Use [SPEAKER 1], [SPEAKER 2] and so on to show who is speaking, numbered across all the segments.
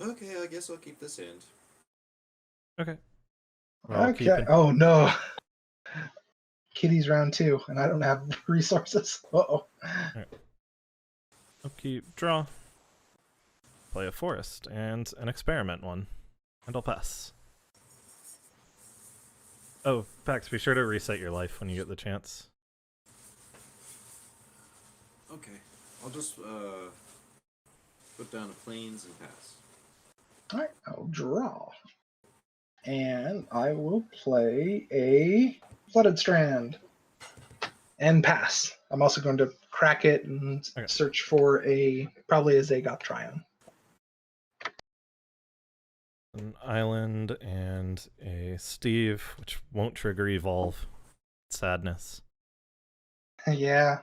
[SPEAKER 1] Okay, I guess I'll keep this hand.
[SPEAKER 2] Okay. We're all
[SPEAKER 3] Okay.
[SPEAKER 2] keeping.
[SPEAKER 3] Oh no. Kitty's round 2, and I don't have resources. Uh-oh.
[SPEAKER 2] Upkeep, draw. Play a forest and an experiment one. And I'll pass. Oh, Pax, be sure to reset your life when you get the chance.
[SPEAKER 1] Okay, I'll just put down a plains and pass.
[SPEAKER 3] Alright, I'll draw. And I will play a Flooded Strand. And pass. I'm also going to crack it and search for probably a Zagoth Trion.
[SPEAKER 2] An island and a Steve, which won't trigger evolve. Sadness.
[SPEAKER 3] Yeah.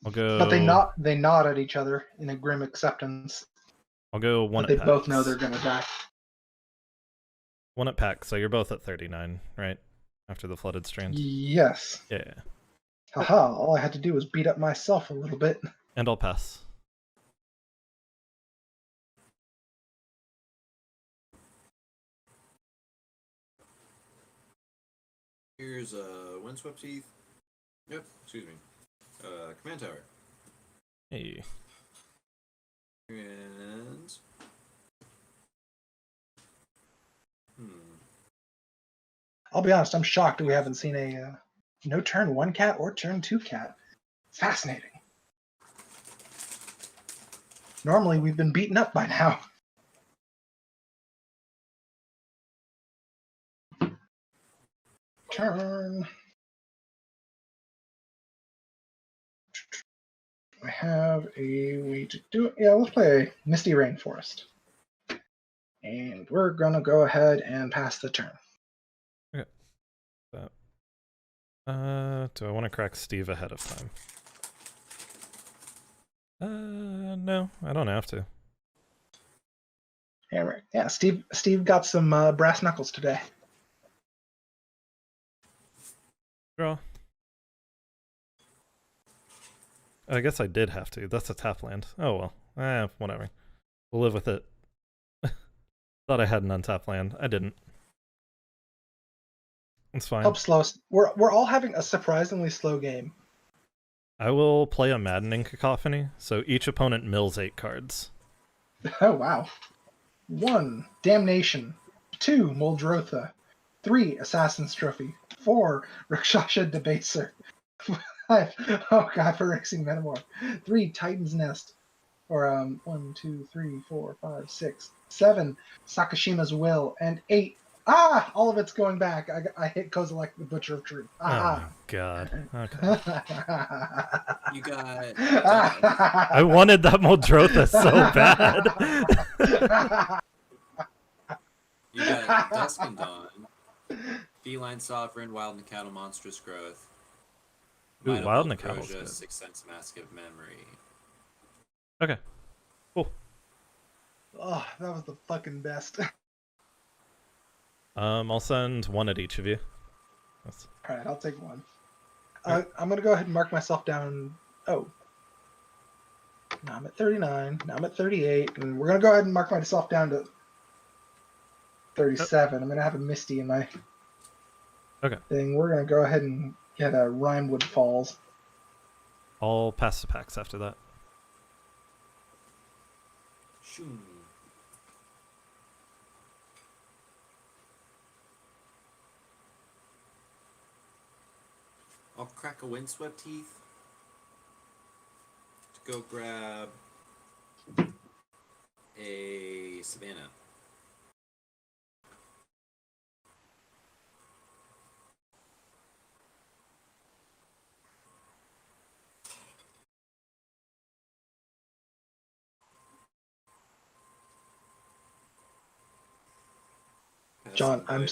[SPEAKER 2] I'll go.
[SPEAKER 3] But they nod at each other in a grim acceptance.
[SPEAKER 2] I'll go one
[SPEAKER 3] but
[SPEAKER 2] at
[SPEAKER 3] they
[SPEAKER 2] Pax.
[SPEAKER 3] both know they're gonna die.
[SPEAKER 2] One at Pax, so you're both at 39, right? After the Flooded Strand.
[SPEAKER 3] Yes.
[SPEAKER 2] Yeah.
[SPEAKER 3] Haha, all I had to do was beat up myself a little bit.
[SPEAKER 2] And I'll pass.
[SPEAKER 1] Here's Windswept Teeth. Yep, excuse me. Command Tower.
[SPEAKER 2] Hey.
[SPEAKER 1] And
[SPEAKER 3] I'll be honest, I'm shocked we haven't seen a no turn 1 cat or turn 2 cat. Fascinating. Normally we've been beaten up by now. Turn. I have a way to do it. Yeah, let's play Misty Rainforest. And we're gonna go ahead and pass the turn.
[SPEAKER 2] Okay. Do I want to crack Steve ahead of time? No, I don't have to.
[SPEAKER 3] Yeah, right. Yeah, Steve got some brass knuckles today.
[SPEAKER 2] Draw. I guess I did have to. That's a tap land. Oh well. Whatever. We'll live with it. Thought I had an untap land. I didn't. It's fine.
[SPEAKER 3] Help slow us. We're all having a surprisingly slow game.
[SPEAKER 2] I will play a maddening cacophony, so each opponent mills 8 cards.
[SPEAKER 3] Oh wow. 1. Damnation. 2. Muldrotha. 3. Assassin's Trophy. 4. Rakshasha Debaser. 5. Oh god, Phyrexian Metamorph. 3. Titan's Nest. Or 1, 2, 3, 4, 5, 6, 7. Sakashima's Will. And 8. Ah! All of it's going back. I hit Kozilek the Butcher of Truth.
[SPEAKER 2] Ah. Oh my god. Okay.
[SPEAKER 1] You got...
[SPEAKER 2] I wanted that Muldrotha so bad.
[SPEAKER 1] You got Dusk and Dawn, Feline Sovereign, Wild and Cattle, Monstrous Growth.
[SPEAKER 2] Ooh, Wild and Cattle.
[SPEAKER 1] Sixth Sense, Mask of Memory.
[SPEAKER 2] Okay. Cool.
[SPEAKER 3] Oh, that was the fucking best.
[SPEAKER 2] I'll send 1 at each of you.
[SPEAKER 3] Alright, I'll take 1. I'm gonna go ahead and mark myself down. Oh. Now I'm at 39. Now I'm at 38. And we're gonna go ahead and mark myself down to 37. I'm gonna have a Misty in my thing. We're gonna go ahead and get a Rimewood Falls.
[SPEAKER 2] I'll pass the Pax after that.
[SPEAKER 1] Shoo. I'll crack a Windswept Teeth to go grab a Savannah.
[SPEAKER 3] John, I'm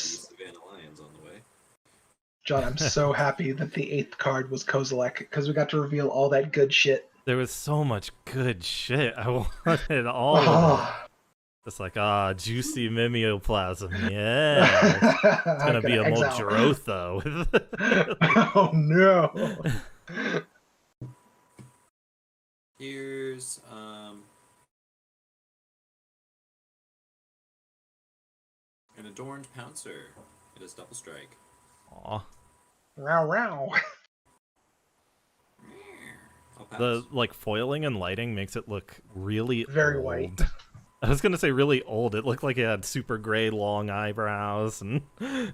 [SPEAKER 3] so happy that the 8th card was Kozilek because we got to reveal all that good shit.
[SPEAKER 2] There was so much good shit. I wanted all of it. It's like, juicy mimeoplasm. Yeah. It's gonna be a Muldrotha.
[SPEAKER 3] Oh no.
[SPEAKER 1] Here's An adorned pouncer. It is double strike.
[SPEAKER 2] Aw.
[SPEAKER 3] Row row.
[SPEAKER 1] I'll pass.
[SPEAKER 2] The like foiling and lighting makes it look really
[SPEAKER 3] Very
[SPEAKER 2] old.
[SPEAKER 3] white.
[SPEAKER 2] I was gonna say really old. It looked like it had super gray, long eyebrows, and
[SPEAKER 3] I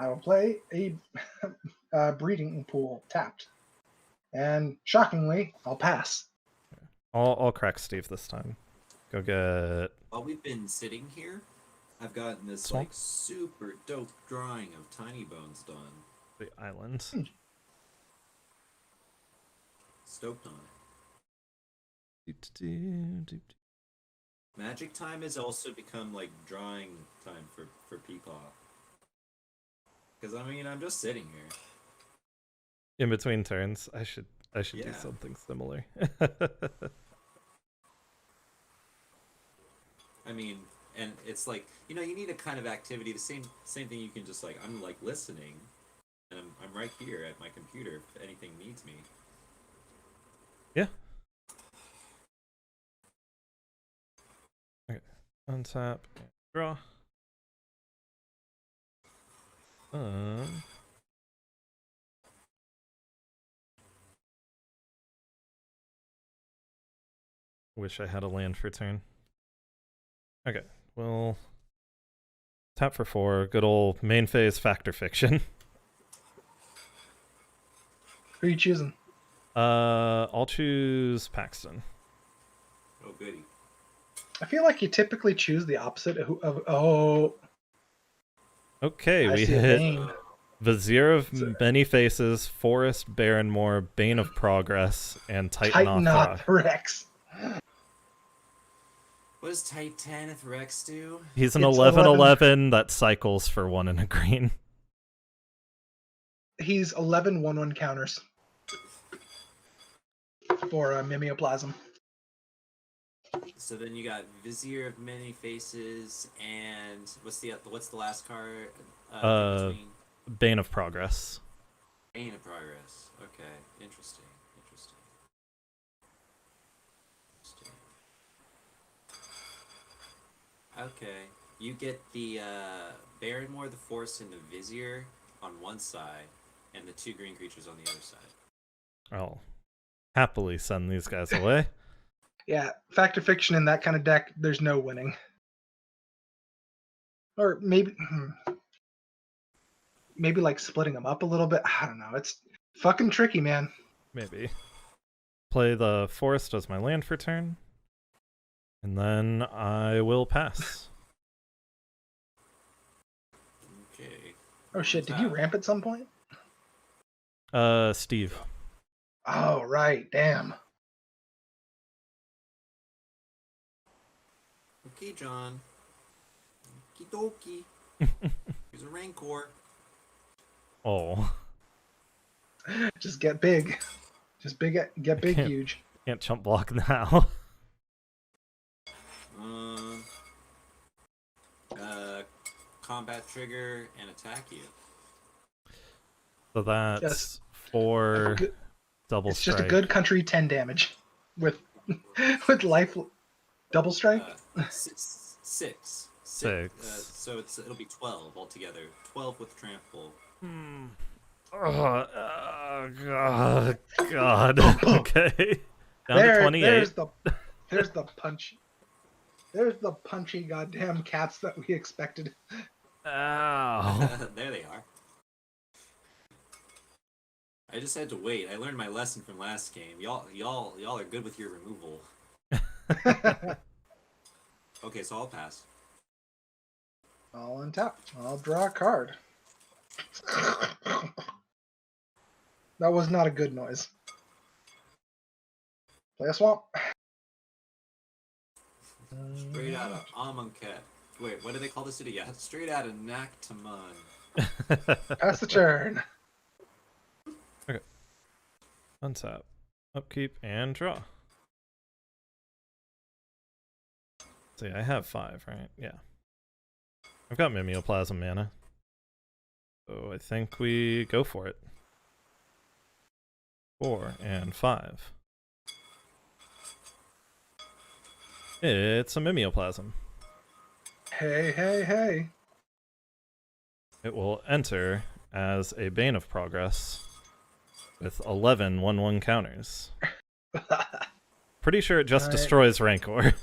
[SPEAKER 3] will play a breeding pool tapped. And shockingly, I'll pass.
[SPEAKER 2] I'll crack Steve this time. Go get.
[SPEAKER 1] While we've been sitting here, I've gotten this
[SPEAKER 2] Small?
[SPEAKER 1] like super dope drawing of Tiny Bones done.
[SPEAKER 2] The island.
[SPEAKER 1] Stoked on it. Magic time has also become like drawing time for Peepaw. Because I mean, I'm just sitting here.
[SPEAKER 2] In between turns, I should do
[SPEAKER 1] Yeah.
[SPEAKER 2] something similar.
[SPEAKER 1] I mean, and it's like, you know, you need a kind of activity. The same thing. You can just like, I'm like listening, and I'm right here at my computer if anything needs me.
[SPEAKER 2] Yeah. Okay. Untap. Draw. Wish I had a land for turn. Okay, well, tap for 4. Good old main phase factor fiction.
[SPEAKER 3] Who are you choosing?
[SPEAKER 2] I'll choose Paxton.
[SPEAKER 1] Oh goody.
[SPEAKER 3] I feel like you typically choose the opposite of
[SPEAKER 2] Okay,
[SPEAKER 3] I
[SPEAKER 2] we
[SPEAKER 3] see a
[SPEAKER 2] hit
[SPEAKER 3] Bane.
[SPEAKER 2] Vizier of Many Faces, Forest, Barrenmore, Bane of Progress, and Titanoth.
[SPEAKER 3] Rex.
[SPEAKER 1] What does Titanith Rex do?
[SPEAKER 2] He's an
[SPEAKER 3] It's
[SPEAKER 2] 11/11 that cycles for 1 and a green.
[SPEAKER 3] He's 11 1/1 counters for Mimeoplasm.
[SPEAKER 1] So then you got Vizier of Many Faces, and what's the last card? In between?
[SPEAKER 2] Bane of Progress.
[SPEAKER 1] Bane of Progress. Okay, interesting. Okay, you get the Barrenmore, the Force, and the Vizier on one side, and the 2 green creatures on the other side.
[SPEAKER 2] I'll happily send these guys away.
[SPEAKER 3] Yeah, Factor Fiction in that kind of deck, there's no winning. Or maybe like splitting them up a little bit. I don't know. It's fucking tricky, man.
[SPEAKER 2] Maybe. Play the Forest as my land for turn. And then I will pass.
[SPEAKER 1] Okay.
[SPEAKER 3] Oh shit, did you ramp at some point?
[SPEAKER 2] Steve.
[SPEAKER 3] Oh, right. Damn.
[SPEAKER 1] Okay, John. Okie dokie. Here's a Rancor.
[SPEAKER 2] Oh.
[SPEAKER 3] Just get big. Just get big,
[SPEAKER 2] can't-
[SPEAKER 3] huge.
[SPEAKER 2] Can't chump block now.
[SPEAKER 1] Combat trigger and attack you.
[SPEAKER 2] So that's
[SPEAKER 3] Yes.
[SPEAKER 2] 4
[SPEAKER 3] Good-
[SPEAKER 2] double
[SPEAKER 3] It's
[SPEAKER 2] strike.
[SPEAKER 3] just a good country 10 damage with life double strike.
[SPEAKER 1] 6. So it'll be 12 altogether. 12 with trample.
[SPEAKER 2] God. Okay. Down to 28.
[SPEAKER 3] There's the punch. There's the punchy goddamn cats that we expected.
[SPEAKER 2] Ow.
[SPEAKER 1] There they are. I just had to wait. I learned my lesson from last game. Y'all are good with your removal. Okay, so I'll pass.
[SPEAKER 3] I'll untap. I'll draw a card. That was not a good noise. Play a swamp.
[SPEAKER 1] Straight out of Amonkhet. Wait, what do they call the city? Yeah, straight out of Naktaman.
[SPEAKER 3] Pass the turn.
[SPEAKER 2] Okay. Untap. Upkeep and draw. See, I have 5, right? Yeah. I've got Mimeoplasm mana. So I think we go for it. 4 and 5. It's a Mimeoplasm.
[SPEAKER 3] Hey.
[SPEAKER 2] It will enter as a Bane of Progress with 11 1/1 counters. Pretty sure it just
[SPEAKER 3] Alright.
[SPEAKER 2] destroys Rancor.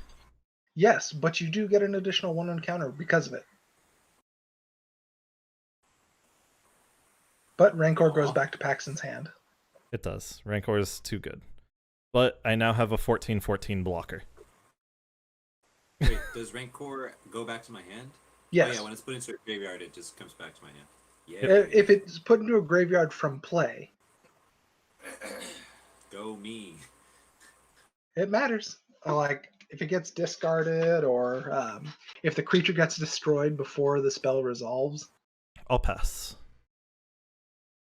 [SPEAKER 3] Yes, but you do get an additional 1/1 counter because of it. But Rancor goes back to Paxton's hand.
[SPEAKER 2] It does. Rancor is too good. But I now have a 14/14 blocker.
[SPEAKER 1] Wait, does Rancor go back to my hand?
[SPEAKER 3] Yes.
[SPEAKER 1] Oh yeah, when it's put into a graveyard, it just comes back to my hand. Yeah.
[SPEAKER 3] If it's put into a graveyard from play,
[SPEAKER 1] Go me.
[SPEAKER 3] it matters. Like, if it gets discarded or if the creature gets destroyed before the spell resolves.
[SPEAKER 2] I'll pass.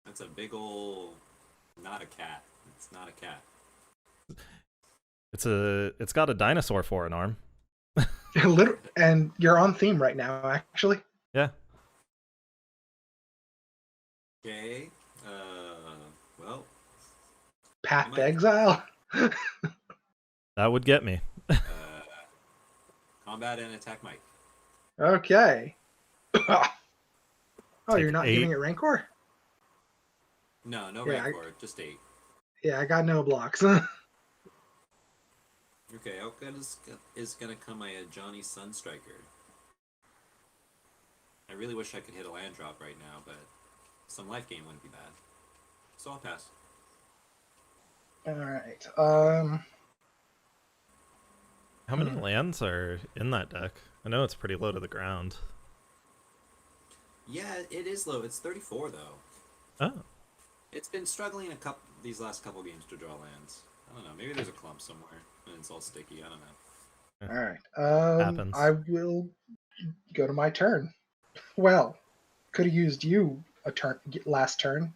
[SPEAKER 1] That's a big ol' not a cat. It's not a cat.
[SPEAKER 2] It's got a dinosaur for an arm.
[SPEAKER 3] And you're on theme right now, actually.
[SPEAKER 2] Yeah.
[SPEAKER 1] Okay. Well.
[SPEAKER 3] Path to Exile.
[SPEAKER 2] That would get me.
[SPEAKER 1] Combat and attack Mike.
[SPEAKER 3] Okay. Oh,
[SPEAKER 2] Take
[SPEAKER 3] you're not
[SPEAKER 2] 8.
[SPEAKER 3] giving it Rancor?
[SPEAKER 1] No,
[SPEAKER 3] Yeah,
[SPEAKER 1] Rancor. Just 8.
[SPEAKER 3] Yeah, I got no blocks.
[SPEAKER 1] Okay, how good is gonna come my Johnny Sunstriker? I really wish I could hit a land drop right now, but some life gain wouldn't be bad. So I'll pass.
[SPEAKER 3] Alright.
[SPEAKER 2] How many lands are in that deck? I know it's pretty low to the ground.
[SPEAKER 1] Yeah, it is low. It's 34 though.
[SPEAKER 2] Oh.
[SPEAKER 1] It's been struggling these last couple games to draw lands. I don't know. Maybe there's a clump somewhere and it's all sticky. I don't know.
[SPEAKER 3] Alright.
[SPEAKER 2] Happens.
[SPEAKER 3] I will go to my turn. Well, could have used you last turn.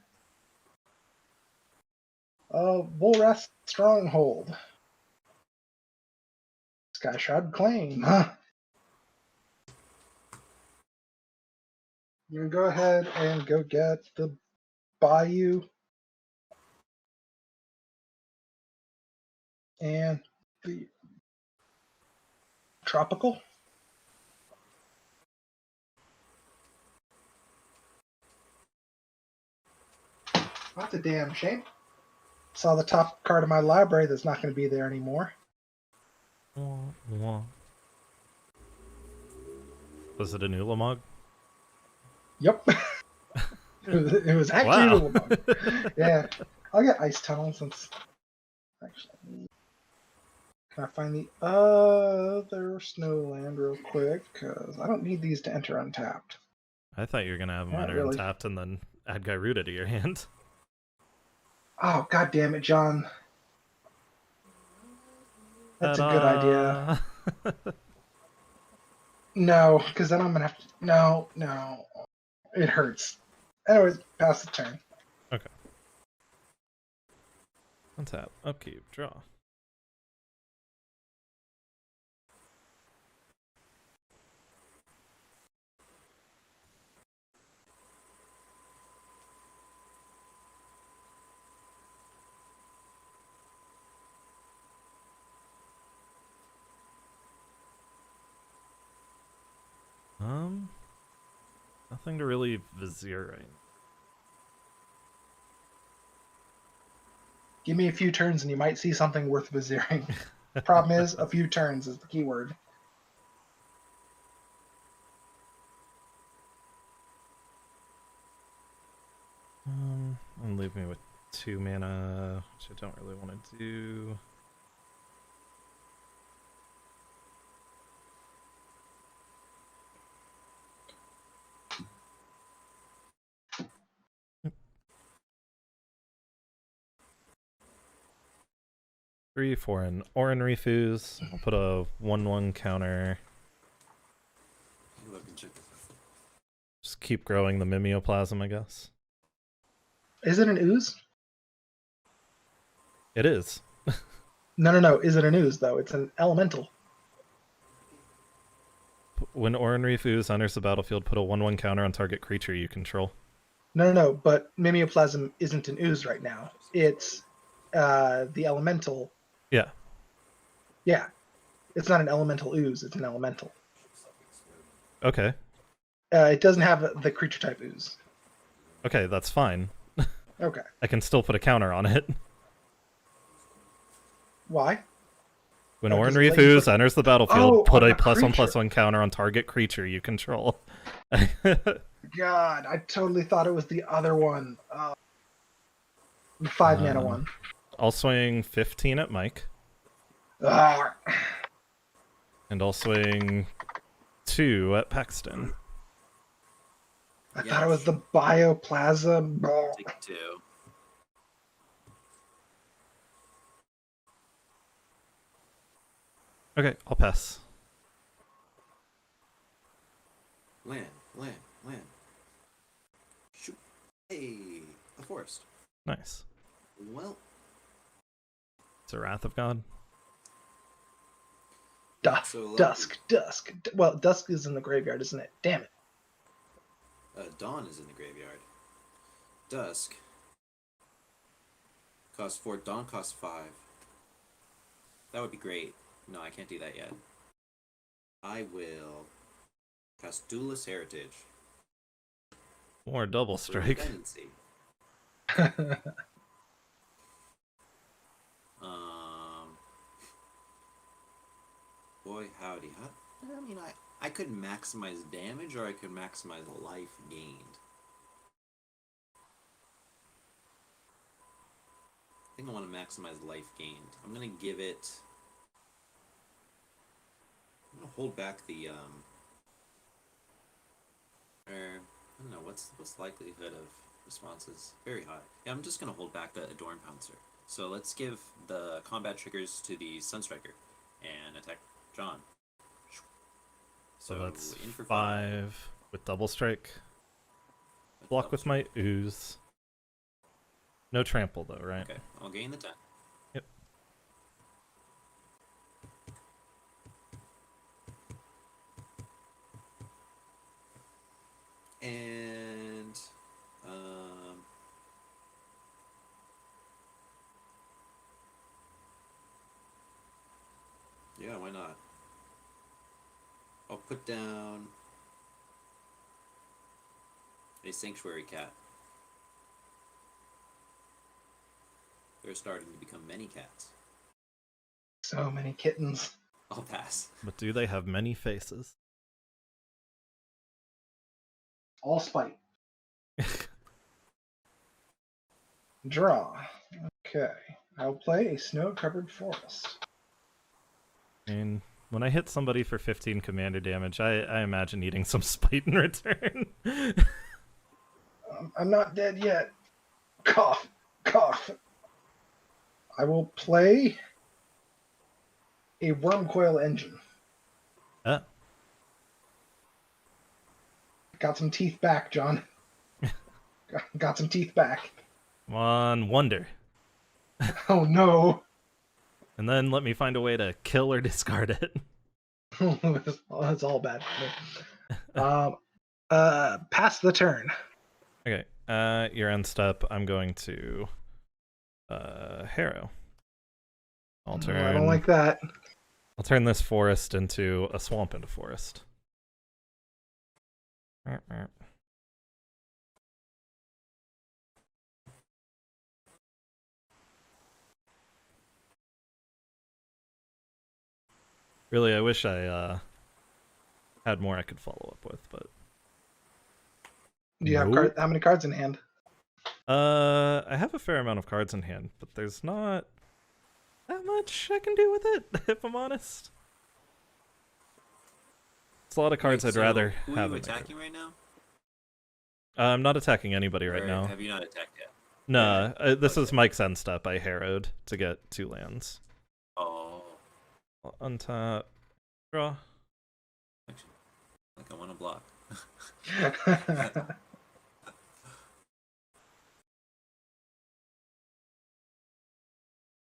[SPEAKER 3] Bullrest Stronghold. Sky Shroud Claim. You can go ahead and go get the Bayou and the Tropical. That's a damn shame. Saw the top card of my library that's not going to be there anymore.
[SPEAKER 2] Was it a new Lamog?
[SPEAKER 3] Yep. it was actually a Lamog. Yeah. I'll get Ice Tunnel since... Actually... Can I find the other Snowland real quick? Because I don't need these to enter untapped.
[SPEAKER 2] I thought you were going to have them
[SPEAKER 3] Not
[SPEAKER 2] enter
[SPEAKER 3] really.
[SPEAKER 2] untapped and then add Gyruda to your hand.
[SPEAKER 3] Oh, god damn it, John. That's a good idea. No, because then I'm going to have to... No. It hurts. Anyways, pass the turn.
[SPEAKER 2] Okay. Untap, upkeep, draw. Nothing to really vizier right now.
[SPEAKER 3] Give me a few turns and you might see something worth viziering. Problem is, a few turns is the keyword.
[SPEAKER 2] And leave me with 2 mana, which I don't really want to do. Three for an Orin Refuse. I'll put a 1/1 counter. Just keep growing the mimeoplasm, I guess.
[SPEAKER 3] Is it an ooze?
[SPEAKER 2] It is.
[SPEAKER 3] No. Is it an ooze, though? It's an elemental.
[SPEAKER 2] When Orin Refuse enters the battlefield, put a 1/1 counter on target creature you control.
[SPEAKER 3] No. But mimeoplasm isn't an ooze right now. It's the elemental.
[SPEAKER 2] Yeah.
[SPEAKER 3] Yeah. It's not an elemental ooze. It's an elemental.
[SPEAKER 2] Okay.
[SPEAKER 3] It doesn't have the creature type ooze.
[SPEAKER 2] Okay, that's fine.
[SPEAKER 3] Okay.
[SPEAKER 2] I can still put a counter on it.
[SPEAKER 3] Why?
[SPEAKER 2] When
[SPEAKER 3] Does it
[SPEAKER 2] Ornreef
[SPEAKER 3] let you
[SPEAKER 2] Ooze
[SPEAKER 3] put...
[SPEAKER 2] enters the battlefield, put
[SPEAKER 3] on
[SPEAKER 2] a
[SPEAKER 3] the creature.
[SPEAKER 2] +1/+1 counter on target creature you control.
[SPEAKER 3] God, I totally thought it was the other one. The 5-mana one.
[SPEAKER 2] I'll swing 15 at Mike.
[SPEAKER 3] Ah,
[SPEAKER 2] And I'll swing 2 at Paxton.
[SPEAKER 3] I thought it was the bioplasm.
[SPEAKER 1] Take 2.
[SPEAKER 2] Okay, I'll pass.
[SPEAKER 1] Land. Shoot. Hey, a forest.
[SPEAKER 2] Nice.
[SPEAKER 1] Well,
[SPEAKER 2] It's a Wrath of God.
[SPEAKER 3] Dusk. Well, dusk is in the graveyard, isn't it? Damn it.
[SPEAKER 1] Dawn is in the graveyard. Dusk costs 4. Dawn costs 5. That would be great. No, I can't do that yet. I will cast Duelist Heritage.
[SPEAKER 2] Or double
[SPEAKER 1] for
[SPEAKER 2] strike.
[SPEAKER 1] redundancy. Boy, howdy. I mean, I could maximize damage or I could maximize life gained. I think I want to maximize life gained. I'm going to give it... I'm going to hold back the, I don't know, what's the likelihood of responses? Very high. Yeah, I'm just going to hold back the Adorn Pouncer. So let's give the combat triggers to the Sunstriker and attack John.
[SPEAKER 2] So that's
[SPEAKER 1] in for
[SPEAKER 2] 5 with double strike. Block with my ooze. No trample though, right?
[SPEAKER 1] Okay, I'll gain the 10.
[SPEAKER 2] Yep.
[SPEAKER 1] And yeah, why not? I'll put down a Sanctuary Cat. There are starting to become many cats.
[SPEAKER 3] So many kittens.
[SPEAKER 1] I'll pass.
[SPEAKER 2] But do they have many faces?
[SPEAKER 3] All spite. Draw. Okay. I'll play a snow-covered forest.
[SPEAKER 2] I mean, when I hit somebody for 15 commander damage, I imagine eating some spite in return.
[SPEAKER 3] I'm not dead yet. Cough. I will play a Wormcoil Engine. Got some teeth back, John. Got some teeth back.
[SPEAKER 2] Come on, wonder.
[SPEAKER 3] Oh no.
[SPEAKER 2] And then let me find a way to kill or discard it.
[SPEAKER 3] That's all bad for me. Pass the turn.
[SPEAKER 2] Okay, your end step, I'm going to Harrow. I'll turn.
[SPEAKER 3] I don't like that.
[SPEAKER 2] I'll turn this forest into a swamp into forest. Really, I wish I had more I could follow up with, but
[SPEAKER 3] Do you have how many cards in hand?
[SPEAKER 2] I have a fair amount of cards in hand, but there's not that much I can do with it, if I'm honest. It's a lot of cards I'd rather
[SPEAKER 1] who
[SPEAKER 2] have.
[SPEAKER 1] Are you attacking right now?
[SPEAKER 2] I'm not attacking anybody right
[SPEAKER 1] Or
[SPEAKER 2] now.
[SPEAKER 1] have you not attacked yet?
[SPEAKER 2] No, this is Mike's end step. I harrowed to get 2 lands.
[SPEAKER 1] Oh.
[SPEAKER 2] I'll untap. Draw.
[SPEAKER 1] Actually, like I want to block.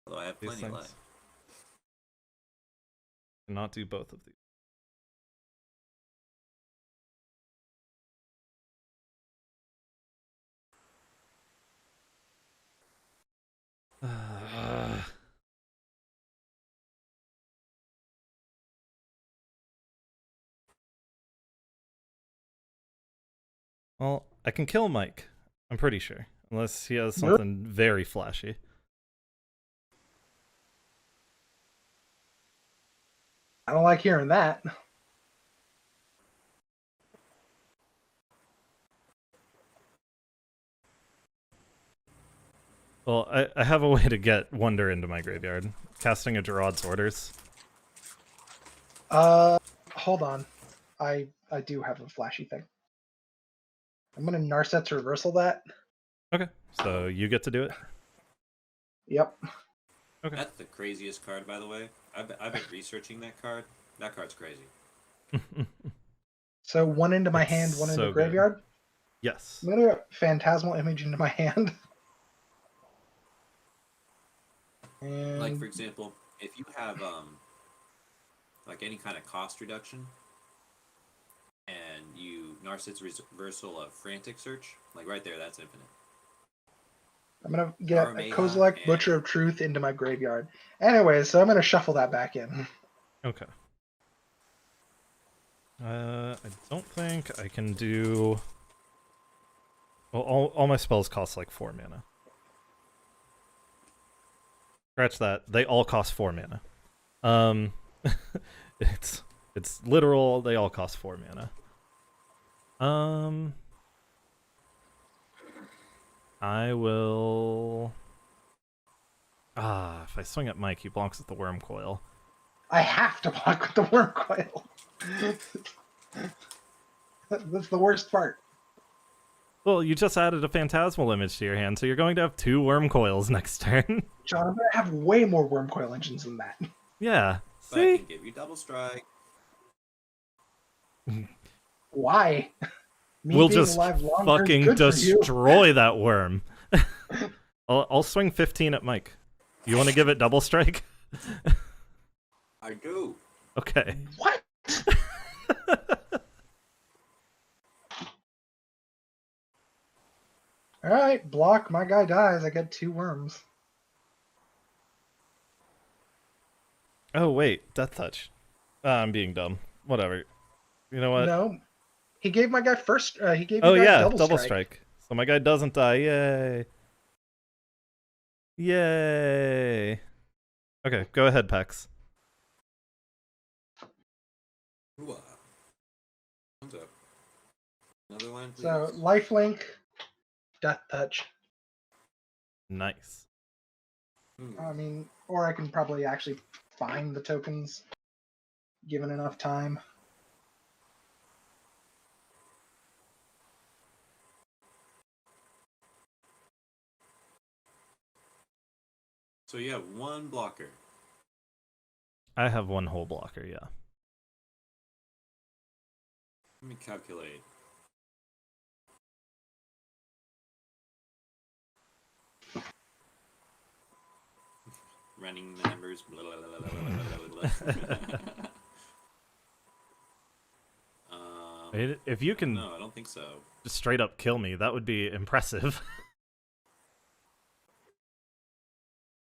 [SPEAKER 1] Although I have plenty of life.
[SPEAKER 2] Cannot do both of these. Well, I can kill Mike. I'm pretty sure. Unless he has
[SPEAKER 3] Really?
[SPEAKER 2] something very flashy.
[SPEAKER 3] I don't like hearing that.
[SPEAKER 2] Well, I have a way to get Wonder into my graveyard. Casting a Gerard's Orders.
[SPEAKER 3] Hold on. I do have a flashy thing. I'm gonna Narset's reversal that.
[SPEAKER 2] Okay, so you get to do it?
[SPEAKER 3] Yep.
[SPEAKER 2] Okay.
[SPEAKER 1] That's the craziest card, by the way. I've been researching that card. That card's crazy.
[SPEAKER 3] So one into my
[SPEAKER 2] It's
[SPEAKER 3] hand, one into
[SPEAKER 2] so good.
[SPEAKER 3] graveyard.
[SPEAKER 2] Yes.
[SPEAKER 3] I'm gonna get Phantasmal Image into my hand. And
[SPEAKER 1] Like, for example, if you have like any kind of cost reduction, and you Narset's reversal of Frantic Search, like right there, that's infinite.
[SPEAKER 3] I'm gonna get a
[SPEAKER 1] Arahbo
[SPEAKER 3] Kozilek
[SPEAKER 1] and-
[SPEAKER 3] Butcher of Truth into my graveyard. Anyways, so I'm gonna shuffle that back in.
[SPEAKER 2] Okay. I don't think I can do... Well, all my spells cost like 4 mana. Scratch that. They all cost 4 mana. It's literal. They all cost 4 mana. I will... if I swing at Mike, he blocks with the Worm Coil.
[SPEAKER 3] I have to block with the Worm Coil. That's the worst part.
[SPEAKER 2] Well, you just added a Phantasmal Image to your hand, so you're going to have 2 Worm Coils next turn.
[SPEAKER 3] John, I'm gonna have way more Worm Coil engines than that.
[SPEAKER 2] Yeah.
[SPEAKER 1] But I
[SPEAKER 2] See?
[SPEAKER 1] can give you double strike.
[SPEAKER 3] Why? Me
[SPEAKER 2] We'll
[SPEAKER 3] being
[SPEAKER 2] just
[SPEAKER 3] alive longer is
[SPEAKER 2] fucking
[SPEAKER 3] good for you.
[SPEAKER 2] destroy that worm. I'll swing 15 at Mike. You want to give it double strike?
[SPEAKER 1] I do.
[SPEAKER 2] Okay.
[SPEAKER 3] What? Alright, block, my guy dies, I get 2 worms.
[SPEAKER 2] Oh, wait. Death Touch. I'm being dumb. Whatever. You know what?
[SPEAKER 3] No. He gave my guy first, he gave
[SPEAKER 2] Oh,
[SPEAKER 3] your guy
[SPEAKER 2] yeah.
[SPEAKER 3] double strike.
[SPEAKER 2] So my guy doesn't die. Yay. Yay. Okay, go ahead, Pex.
[SPEAKER 1] Ooh, what's up? Another line, please.
[SPEAKER 3] So, lifelink, death touch.
[SPEAKER 2] Nice.
[SPEAKER 3] I mean, or I can probably actually find the tokens, given enough time.
[SPEAKER 1] So you have one blocker.
[SPEAKER 2] I have 1 whole blocker, yeah.
[SPEAKER 1] Let me calculate. Running the numbers. Blah, blah, blah, blah, blah, blah, blah, blah.
[SPEAKER 2] If you can
[SPEAKER 1] No, I don't think so.
[SPEAKER 2] just straight up kill me, that would be impressive.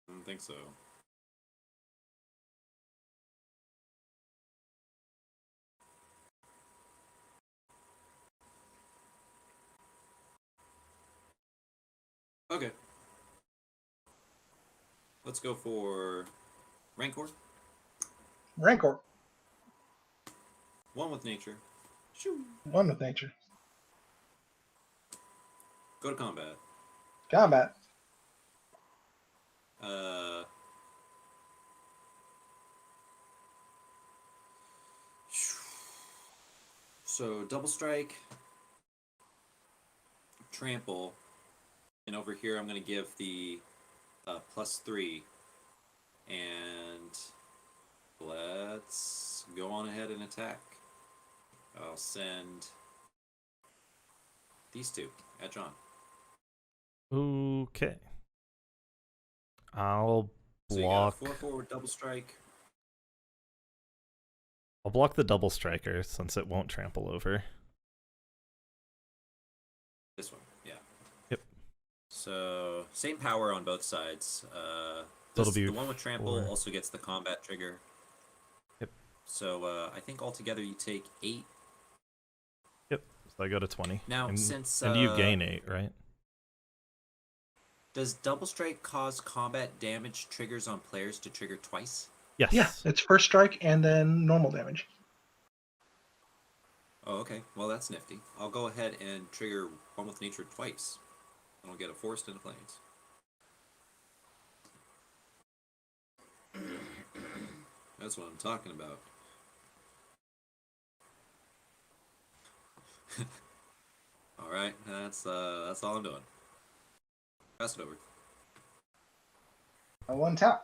[SPEAKER 1] I don't think so. Okay. Let's go for Rancor.
[SPEAKER 3] Rancor,
[SPEAKER 1] 1 with nature. Shoo.
[SPEAKER 3] 1 with nature.
[SPEAKER 1] Go to combat.
[SPEAKER 3] Combat.
[SPEAKER 1] So double strike, trample, and over here I'm going to give the +3, and let's go on ahead and attack. I'll send these 2 at John.
[SPEAKER 2] Okay. I'll
[SPEAKER 1] So you
[SPEAKER 2] block.
[SPEAKER 1] got a 4/4 with double strike.
[SPEAKER 2] I'll block the double striker since it won't trample over.
[SPEAKER 1] This one, yeah.
[SPEAKER 2] Yep.
[SPEAKER 1] So same power on both sides.
[SPEAKER 2] It'll be
[SPEAKER 1] the one with trample
[SPEAKER 2] 4.
[SPEAKER 1] also gets the combat trigger.
[SPEAKER 2] Yep.
[SPEAKER 1] So I think altogether you take 8.
[SPEAKER 2] Yep. So I go to 20.
[SPEAKER 1] Now,
[SPEAKER 2] and,
[SPEAKER 1] since
[SPEAKER 2] and you gain 8, right?
[SPEAKER 1] does double strike cause combat damage triggers on players to trigger twice?
[SPEAKER 2] Yes.
[SPEAKER 3] Yeah, it's first strike and then normal damage.
[SPEAKER 1] Oh, okay. Well, that's nifty. I'll go ahead and trigger One with Nature twice. And I'll get a forest into planes. That's what I'm talking about. All right, that's all I'm doing. Pass it over.
[SPEAKER 3] A one tap.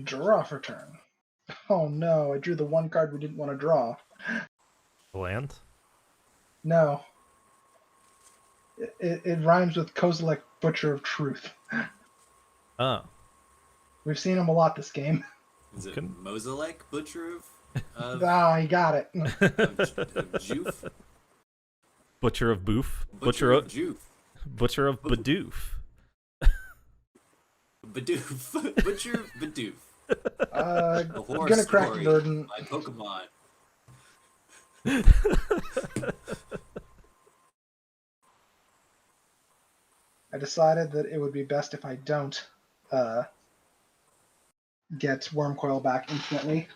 [SPEAKER 3] Draw for turn. Oh no, I drew the one card we didn't want to draw.
[SPEAKER 2] Land?
[SPEAKER 3] No. It rhymes with Kozilek, Butcher of Truth.
[SPEAKER 2] Oh.
[SPEAKER 3] We've seen him a lot this game.
[SPEAKER 1] Is it Mozilek, Butcher of
[SPEAKER 3] Ah, you got it.
[SPEAKER 1] Joof?
[SPEAKER 2] Butcher of Boof?
[SPEAKER 1] Butcher of Joof.
[SPEAKER 2] Butcher of Badoof.
[SPEAKER 1] Badoof. Butcher of Badoof.
[SPEAKER 3] I'm
[SPEAKER 1] horror
[SPEAKER 3] gonna crack
[SPEAKER 1] story
[SPEAKER 3] Verdant.
[SPEAKER 1] by Pokemon.
[SPEAKER 3] I decided that it would be best if I don't get Wormcoil back infinitely.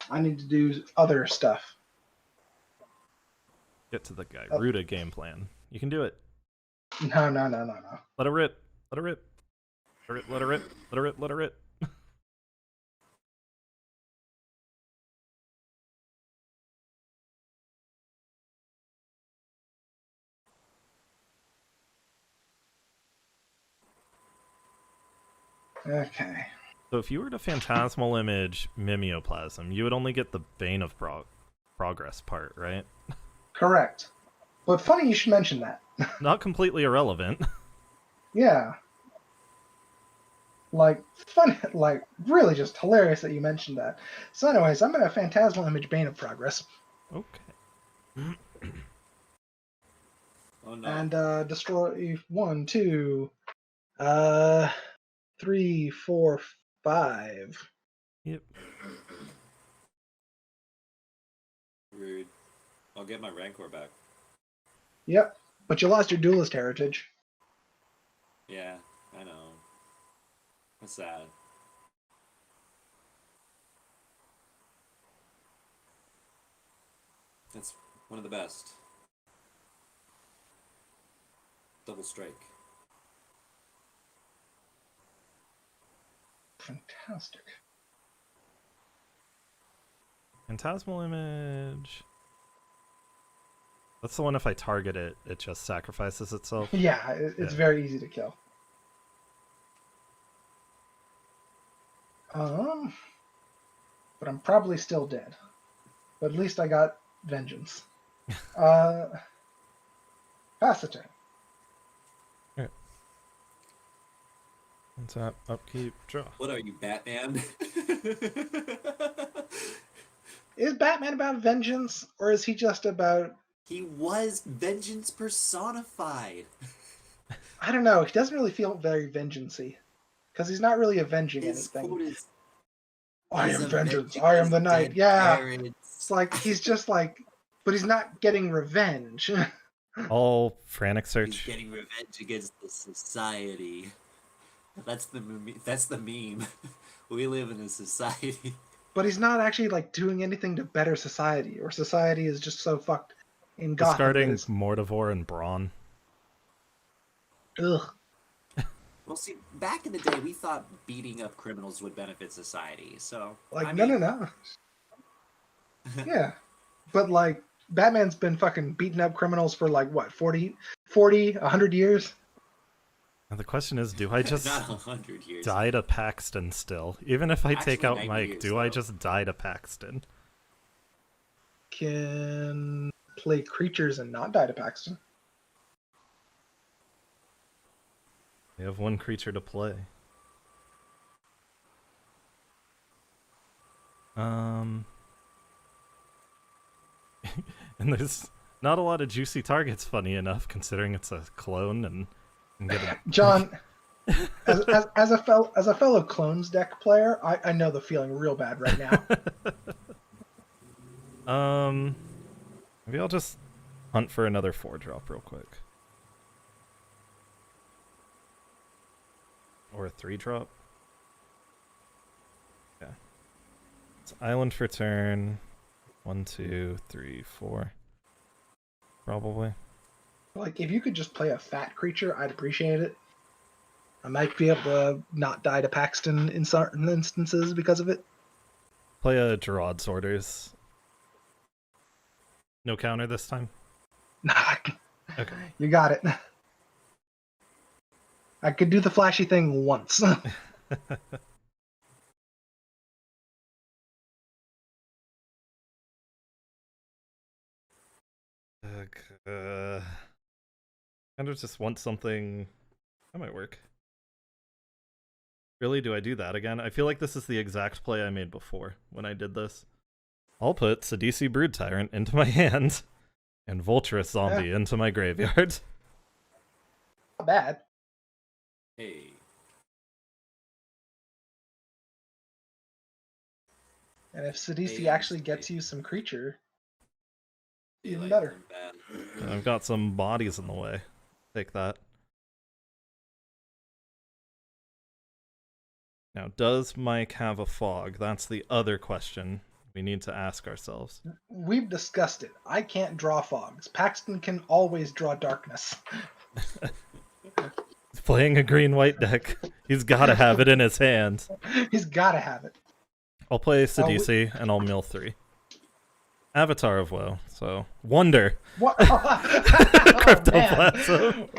[SPEAKER 3] I need to do other stuff.
[SPEAKER 2] Get to the Gyruda game plan. You can do it.
[SPEAKER 3] No.
[SPEAKER 2] Let it rip. Let it rip. Let it rip. Let it rip. Let it rip.
[SPEAKER 3] Okay.
[SPEAKER 2] So if you were to Phantasmal Image Mimeoplasm, you would only get the Bane of Progress part, right?
[SPEAKER 3] Correct. But funny you should mention that.
[SPEAKER 2] Not completely irrelevant.
[SPEAKER 3] Yeah. Like, funny, like, really just hilarious that you mentioned that. So anyways, I'm going to Phantasmal Image Bane of Progress.
[SPEAKER 2] Okay.
[SPEAKER 1] Oh no.
[SPEAKER 3] And destroy 1, 2, 3, 4, 5.
[SPEAKER 2] Yep.
[SPEAKER 1] Rude. I'll get my Rancor back.
[SPEAKER 3] Yep. But you lost your duelist heritage.
[SPEAKER 1] Yeah, I know. That's sad. That's one of the best. Double strike.
[SPEAKER 3] Fantastic.
[SPEAKER 2] Phantasmal Image. That's the one if I target it, it just sacrifices itself.
[SPEAKER 3] Yeah, it's very easy to kill. But I'm probably still dead. But at least I got vengeance. Pass the turn.
[SPEAKER 2] Untap, upkeep, draw.
[SPEAKER 1] What are you, Batman?
[SPEAKER 3] Is Batman about vengeance, or is he just about...
[SPEAKER 1] He was vengeance personified.
[SPEAKER 3] I don't know. He doesn't really feel very vengeance-y. Because he's not really avenging
[SPEAKER 1] His
[SPEAKER 3] anything.
[SPEAKER 1] quote is,
[SPEAKER 3] I
[SPEAKER 1] "He's
[SPEAKER 3] am vengeance.
[SPEAKER 1] avenging
[SPEAKER 3] I am
[SPEAKER 1] his
[SPEAKER 3] the knight.
[SPEAKER 1] dead
[SPEAKER 3] Yeah.
[SPEAKER 1] parents."
[SPEAKER 3] It's like, he's just like... But he's not getting revenge.
[SPEAKER 2] All frantic
[SPEAKER 1] He's
[SPEAKER 2] search.
[SPEAKER 1] getting revenge against the society. That's the meme. We live in a society.
[SPEAKER 3] But he's not actually like doing anything to better society, or society is just so fucked in Gotham.
[SPEAKER 2] Discarding
[SPEAKER 3] that it's-
[SPEAKER 2] Mortivore and Brawn.
[SPEAKER 3] Ugh.
[SPEAKER 1] Well, see, back in the day, we thought beating up criminals would benefit society. So,
[SPEAKER 3] Like,
[SPEAKER 1] I
[SPEAKER 3] no.
[SPEAKER 1] mean,
[SPEAKER 3] Yeah. But like, Batman's been fucking beating up criminals for like, what, 40, 100 years?
[SPEAKER 2] And the question is, do I just
[SPEAKER 1] not 100 years.
[SPEAKER 2] die to Paxton still? Even if I take
[SPEAKER 1] Actually,
[SPEAKER 2] out
[SPEAKER 1] 90
[SPEAKER 2] Mike,
[SPEAKER 1] years,
[SPEAKER 2] do I
[SPEAKER 1] though.
[SPEAKER 2] just die to Paxton?
[SPEAKER 3] Can play creatures and not die to Paxton.
[SPEAKER 2] We have one creature to play. And there's not a lot of juicy targets, funny enough, considering it's a clone and get a...
[SPEAKER 3] John, as a fellow clones deck player, I know the feeling real bad right now.
[SPEAKER 2] Maybe I'll just hunt for another 4-drop real quick. Or a 3-drop. Yeah. It's island for turn. 1, 2, 3, 4. Probably.
[SPEAKER 3] Like, if you could just play a fat creature, I'd appreciate it. I might be able to not die to Paxton in certain instances because of it.
[SPEAKER 2] Play a Gerard Sorters. No counter this time? Okay.
[SPEAKER 3] You got it. I could do the flashy thing once.
[SPEAKER 2] Kind of just want something. That might work. Really? Do I do that again? I feel like this is the exact play I made before when I did this. I'll put Sidisi Brood Tyrant into my hand and Vulturous Zombie into my graveyard.
[SPEAKER 3] Not bad.
[SPEAKER 1] Hey.
[SPEAKER 3] And if Sidisi
[SPEAKER 1] Hey,
[SPEAKER 3] actually gets you some creature, even
[SPEAKER 1] Daylight
[SPEAKER 3] better.
[SPEAKER 1] and bad.
[SPEAKER 2] And I've got some bodies in the way. Take that. Now, does Mike have a fog? That's the other question we need to ask ourselves.
[SPEAKER 3] We've discussed it. I can't draw fogs. Paxton can always draw darkness.
[SPEAKER 2] He's playing a green-white deck. He's got to have it in his hand.
[SPEAKER 3] He's got to have it.
[SPEAKER 2] I'll play Sidisi and I'll mill 3. Avatar of Woe, so Wonder.
[SPEAKER 3] What?
[SPEAKER 2] Cryptoplasm.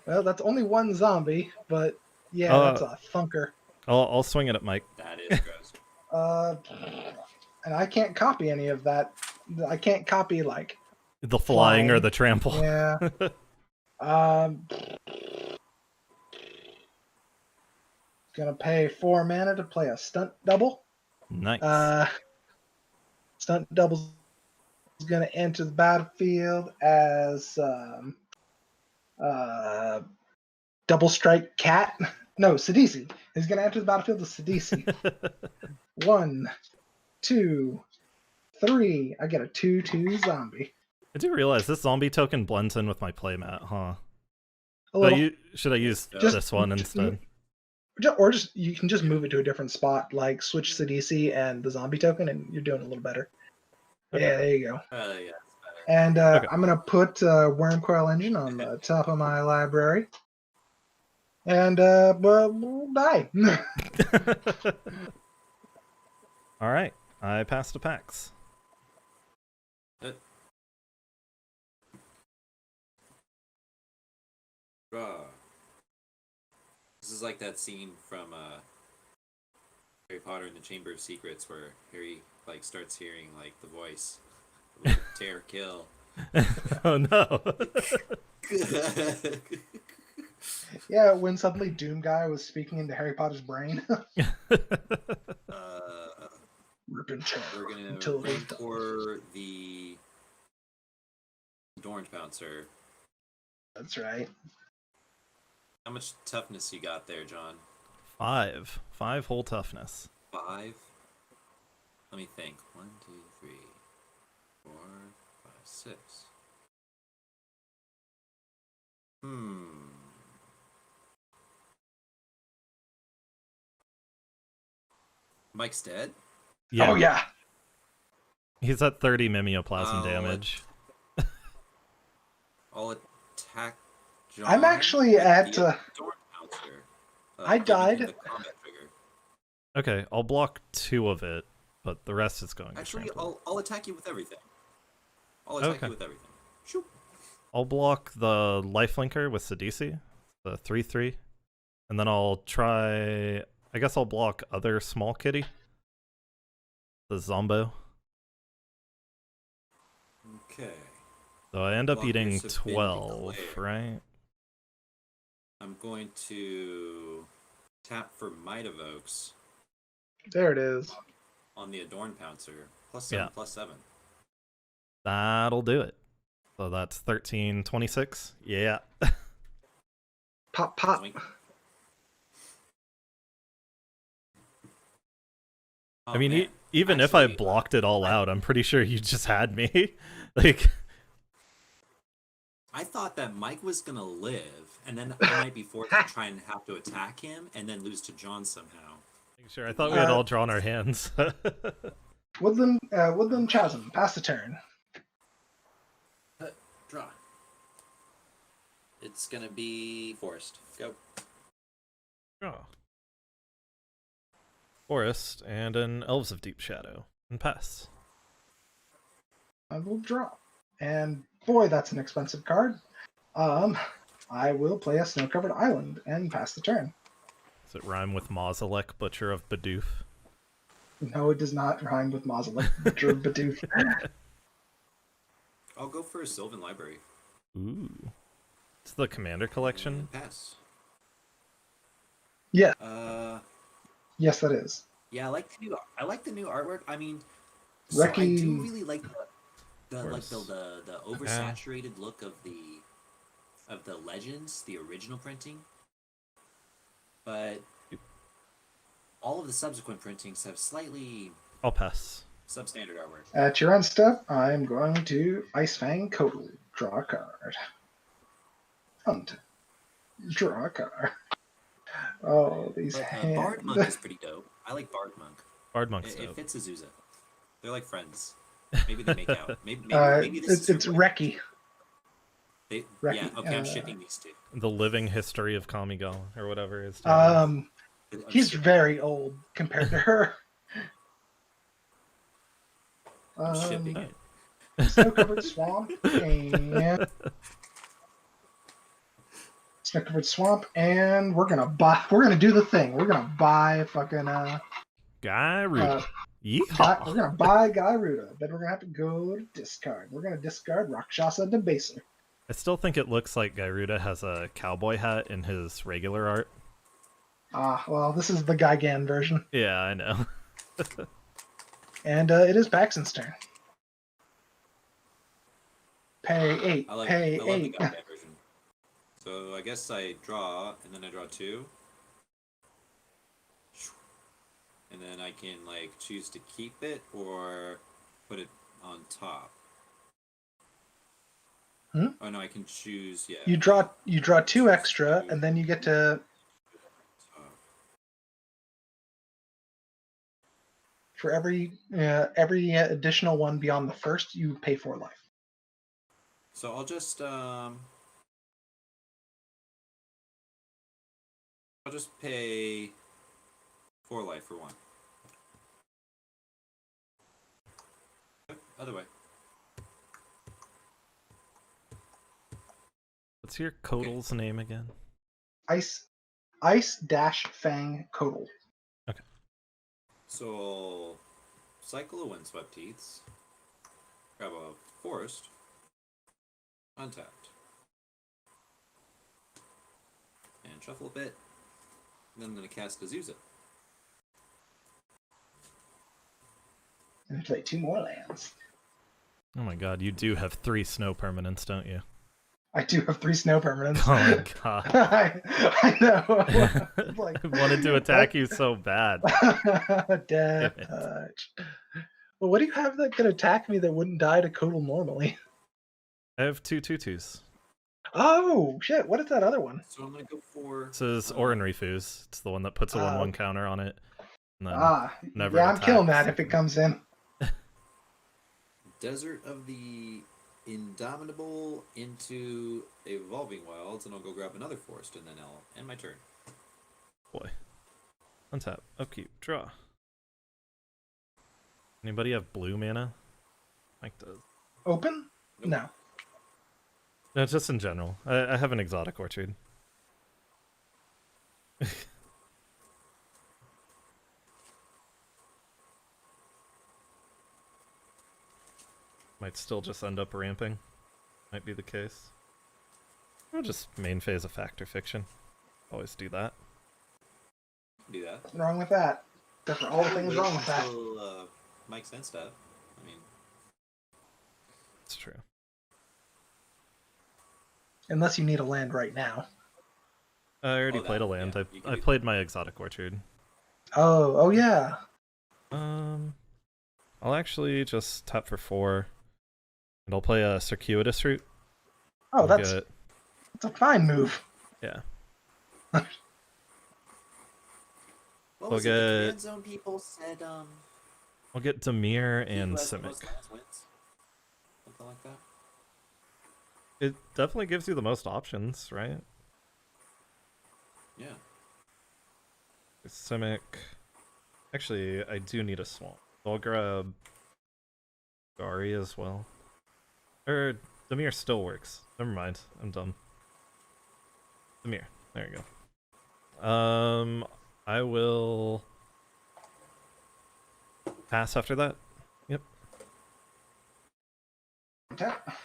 [SPEAKER 3] Well, that's only one zombie, but yeah, that's a thunker.
[SPEAKER 2] I'll swing it at Mike.
[SPEAKER 1] That is gross.
[SPEAKER 3] And I can't copy any of that. I can't copy like
[SPEAKER 2] The flying or the trample.
[SPEAKER 3] Yeah. Gonna pay 4 mana to play a stunt double.
[SPEAKER 2] Nice.
[SPEAKER 3] Stunt double is gonna enter the battlefield as double strike cat. No, Sidisi. He's gonna enter the battlefield as Sidisi. 1, 2, 3. I get a 2/2 zombie.
[SPEAKER 2] I do realize this zombie token blends in with my playmat, huh?
[SPEAKER 3] A little.
[SPEAKER 2] Should I use
[SPEAKER 3] Just-
[SPEAKER 2] this one instead?
[SPEAKER 3] Or just you can just move it to a different spot, like switch Sidisi and the zombie token, and you're doing a little better.
[SPEAKER 2] Okay.
[SPEAKER 3] Yeah, there you go.
[SPEAKER 1] Yeah, it's better.
[SPEAKER 3] And
[SPEAKER 2] Okay.
[SPEAKER 3] I'm gonna put Wormcoil Engine on the top of my library, and we'll die.
[SPEAKER 2] All right, I passed a PAX.
[SPEAKER 1] Bruh. This is like that scene from Harry Potter and the Chamber of Secrets where Harry like starts hearing like the voice, like, tear, kill.
[SPEAKER 2] Oh no!
[SPEAKER 3] Yeah, when suddenly Doom Guy was speaking into Harry Potter's brain. Rip and tear
[SPEAKER 1] We're gonna
[SPEAKER 3] until they
[SPEAKER 1] for the Orange Bouncer.
[SPEAKER 3] That's right.
[SPEAKER 1] How much toughness you got there, John?
[SPEAKER 2] 5 whole toughness.
[SPEAKER 1] 5? Let me think. 1, 2, 3, 4, 5, 6. Mike's dead?
[SPEAKER 2] Yeah.
[SPEAKER 3] Oh yeah.
[SPEAKER 2] He's at 30 mimeoplasm
[SPEAKER 1] Oh,
[SPEAKER 2] damage.
[SPEAKER 1] I'll attack John.
[SPEAKER 3] I'm actually
[SPEAKER 1] with
[SPEAKER 3] at,
[SPEAKER 1] the Dorn Pouncer,
[SPEAKER 3] I
[SPEAKER 1] giving him
[SPEAKER 3] died.
[SPEAKER 1] the combat trigger.
[SPEAKER 2] Okay, I'll block 2 of it, but the rest is going to
[SPEAKER 1] Actually,
[SPEAKER 2] trample.
[SPEAKER 1] I'll attack you with everything. I'll attack
[SPEAKER 2] Okay.
[SPEAKER 1] you with everything. Shoot.
[SPEAKER 2] I'll block the lifelinker with Sidisi, the 3/3, and then I'll try. I guess I'll block other small kitty, the Zombo.
[SPEAKER 1] Okay.
[SPEAKER 2] So I end up
[SPEAKER 1] Block
[SPEAKER 2] eating
[SPEAKER 1] use of
[SPEAKER 2] 12,
[SPEAKER 1] Vindiclair.
[SPEAKER 2] right?
[SPEAKER 1] I'm going to tap for Might Evokes
[SPEAKER 3] There it is.
[SPEAKER 1] on the Adorn Pouncer. +7,
[SPEAKER 2] Yeah.
[SPEAKER 1] +7.
[SPEAKER 2] That'll do it. So that's 13, 26. Yeah.
[SPEAKER 3] Pop, pop.
[SPEAKER 1] Zoink.
[SPEAKER 2] I mean,
[SPEAKER 1] man.
[SPEAKER 2] even if I
[SPEAKER 1] Actually,
[SPEAKER 2] blocked it all out, I'm pretty sure you just had me. Like,
[SPEAKER 1] I thought that Mike was gonna live, and then I might be forced to try and have to attack him, and then lose to John somehow.
[SPEAKER 2] sure, I thought we had all drawn our hands.
[SPEAKER 3] Woodland Chasm, pass the turn.
[SPEAKER 1] Draw. It's gonna be Forest. Go.
[SPEAKER 2] Draw. Forest and an Elves of Deep Shadow. And pass.
[SPEAKER 3] I will draw. And boy, that's an expensive card. I will play a Snow-Covered Island and pass the turn.
[SPEAKER 2] Does it rhyme with Mausolek, Butcher of Bidoof?
[SPEAKER 3] No, it does not rhyme with Mausolek, Butcher of Bidoof.
[SPEAKER 1] I'll go for a Sylvan Library.
[SPEAKER 2] Ooh. It's the Commander Collection?
[SPEAKER 1] Pass.
[SPEAKER 3] Yeah.
[SPEAKER 1] Yes,
[SPEAKER 3] that is.
[SPEAKER 1] Yeah, I like the new artwork. I mean, so I do really like the oversaturated look of the Legends, the original printing. But all of the subsequent printings have slightly
[SPEAKER 2] I'll pass.
[SPEAKER 1] substandard artwork.
[SPEAKER 3] At your end step, I'm going to Ice Fang Kotal. Draw a card. Hunt. Draw a card. Oh, these hands.
[SPEAKER 1] Bard Monk is pretty dope. I like Bard Monk.
[SPEAKER 2] Bard Monk's
[SPEAKER 1] It
[SPEAKER 2] dope.
[SPEAKER 1] fits Azusa. They're like friends. Maybe they make out. Maybe this is
[SPEAKER 3] it's
[SPEAKER 1] her boy.
[SPEAKER 3] Reki.
[SPEAKER 1] Yeah,
[SPEAKER 3] Reki,
[SPEAKER 1] okay, I'm shipping these two.
[SPEAKER 2] The living history of Kamigal, or whatever is.
[SPEAKER 3] He's very old compared to her.
[SPEAKER 1] I'm shipping it.
[SPEAKER 3] Snow-covered swamp and snow-covered swamp, and we're gonna do the thing. We're gonna buy fucking
[SPEAKER 2] Gyruda.
[SPEAKER 3] we're gonna buy Gyruda. Then we're gonna have to go to discard. We're gonna discard Rakshasa Debaser.
[SPEAKER 2] I still think it looks like Gyruda has a cowboy hat in his regular art.
[SPEAKER 3] Well, this is the Gigan version.
[SPEAKER 2] Yeah, I know.
[SPEAKER 3] And it is Paxton's turn. Pay 8.
[SPEAKER 1] I love
[SPEAKER 3] pay
[SPEAKER 1] the
[SPEAKER 3] 8.
[SPEAKER 1] Godhead version. So I guess I draw, and then I draw 2. And then I can like choose to keep it or put it on top. Oh no, I can choose. Yeah.
[SPEAKER 3] You draw 2 extra, and then you get to for every additional one beyond the first, you pay 4 life.
[SPEAKER 1] So I'll just pay 4 life for 1. Other way.
[SPEAKER 2] What's your Kotal's name again?
[SPEAKER 3] Ice Fang Kotal.
[SPEAKER 2] Okay.
[SPEAKER 1] So I'll cycle a Windswept Teeths, grab a Forest, untapped, and shuffle a bit. And then I'm going to cast Azusa.
[SPEAKER 3] And play 2 more lands.
[SPEAKER 2] Oh my god, you do have 3 snow permanents, don't you?
[SPEAKER 3] I do have 3 snow permanents.
[SPEAKER 2] Oh my god.
[SPEAKER 3] I know.
[SPEAKER 2] I wanted to attack you so bad.
[SPEAKER 3] Death touch. Well, what do you have that could attack me that wouldn't die to Kotal normally?
[SPEAKER 2] I have 2 tutus.
[SPEAKER 3] Oh, shit. What is that other one?
[SPEAKER 1] So I'm going to go for...
[SPEAKER 2] This is Orin Refuse. It's the one that puts a 1/1 counter on it. And then never
[SPEAKER 3] yeah, I'm
[SPEAKER 2] attacks.
[SPEAKER 3] killing that if it comes in.
[SPEAKER 1] Desert of the Indomitable into Evolving Wilds, and I'll go grab another Forest, and then I'll end my turn.
[SPEAKER 2] Boy. Untap, upkeep, draw. Anybody have blue mana? Mike does.
[SPEAKER 3] Open?
[SPEAKER 1] Nope.
[SPEAKER 3] No.
[SPEAKER 2] No, just in general. I have an exotic orchard. Might still just end up ramping. Might be the case. Or just main phase of Fact or Fiction. Always do that.
[SPEAKER 1] Do that.
[SPEAKER 3] Nothing wrong with that. Except for all the things wrong with that.
[SPEAKER 1] Until, Mike's and stuff. I mean...
[SPEAKER 2] It's true.
[SPEAKER 3] Unless you need a land right now.
[SPEAKER 2] I already played a
[SPEAKER 1] that,
[SPEAKER 2] land.
[SPEAKER 1] yeah, you can
[SPEAKER 2] I
[SPEAKER 1] do
[SPEAKER 2] played my exotic orchard.
[SPEAKER 3] Oh yeah.
[SPEAKER 2] I'll actually just tap for 4, and I'll play a circuitous route.
[SPEAKER 3] Oh,
[SPEAKER 2] We'll
[SPEAKER 3] that's
[SPEAKER 2] get,
[SPEAKER 3] a fine move.
[SPEAKER 2] yeah.
[SPEAKER 1] What
[SPEAKER 2] We'll
[SPEAKER 1] was it? The
[SPEAKER 2] get
[SPEAKER 1] command zone people said
[SPEAKER 2] I'll get Demir
[SPEAKER 1] he
[SPEAKER 2] and
[SPEAKER 1] who has the most
[SPEAKER 2] Simic.
[SPEAKER 1] lands wins. Something like that.
[SPEAKER 2] It definitely gives you the most options, right?
[SPEAKER 1] Yeah.
[SPEAKER 2] Simic. Actually, I do need a swamp. So I'll grab Gari as well. Or Demir still works. Never mind. I'm dumb. Demir. There you go. I will pass after that. Yep.
[SPEAKER 3] Tap.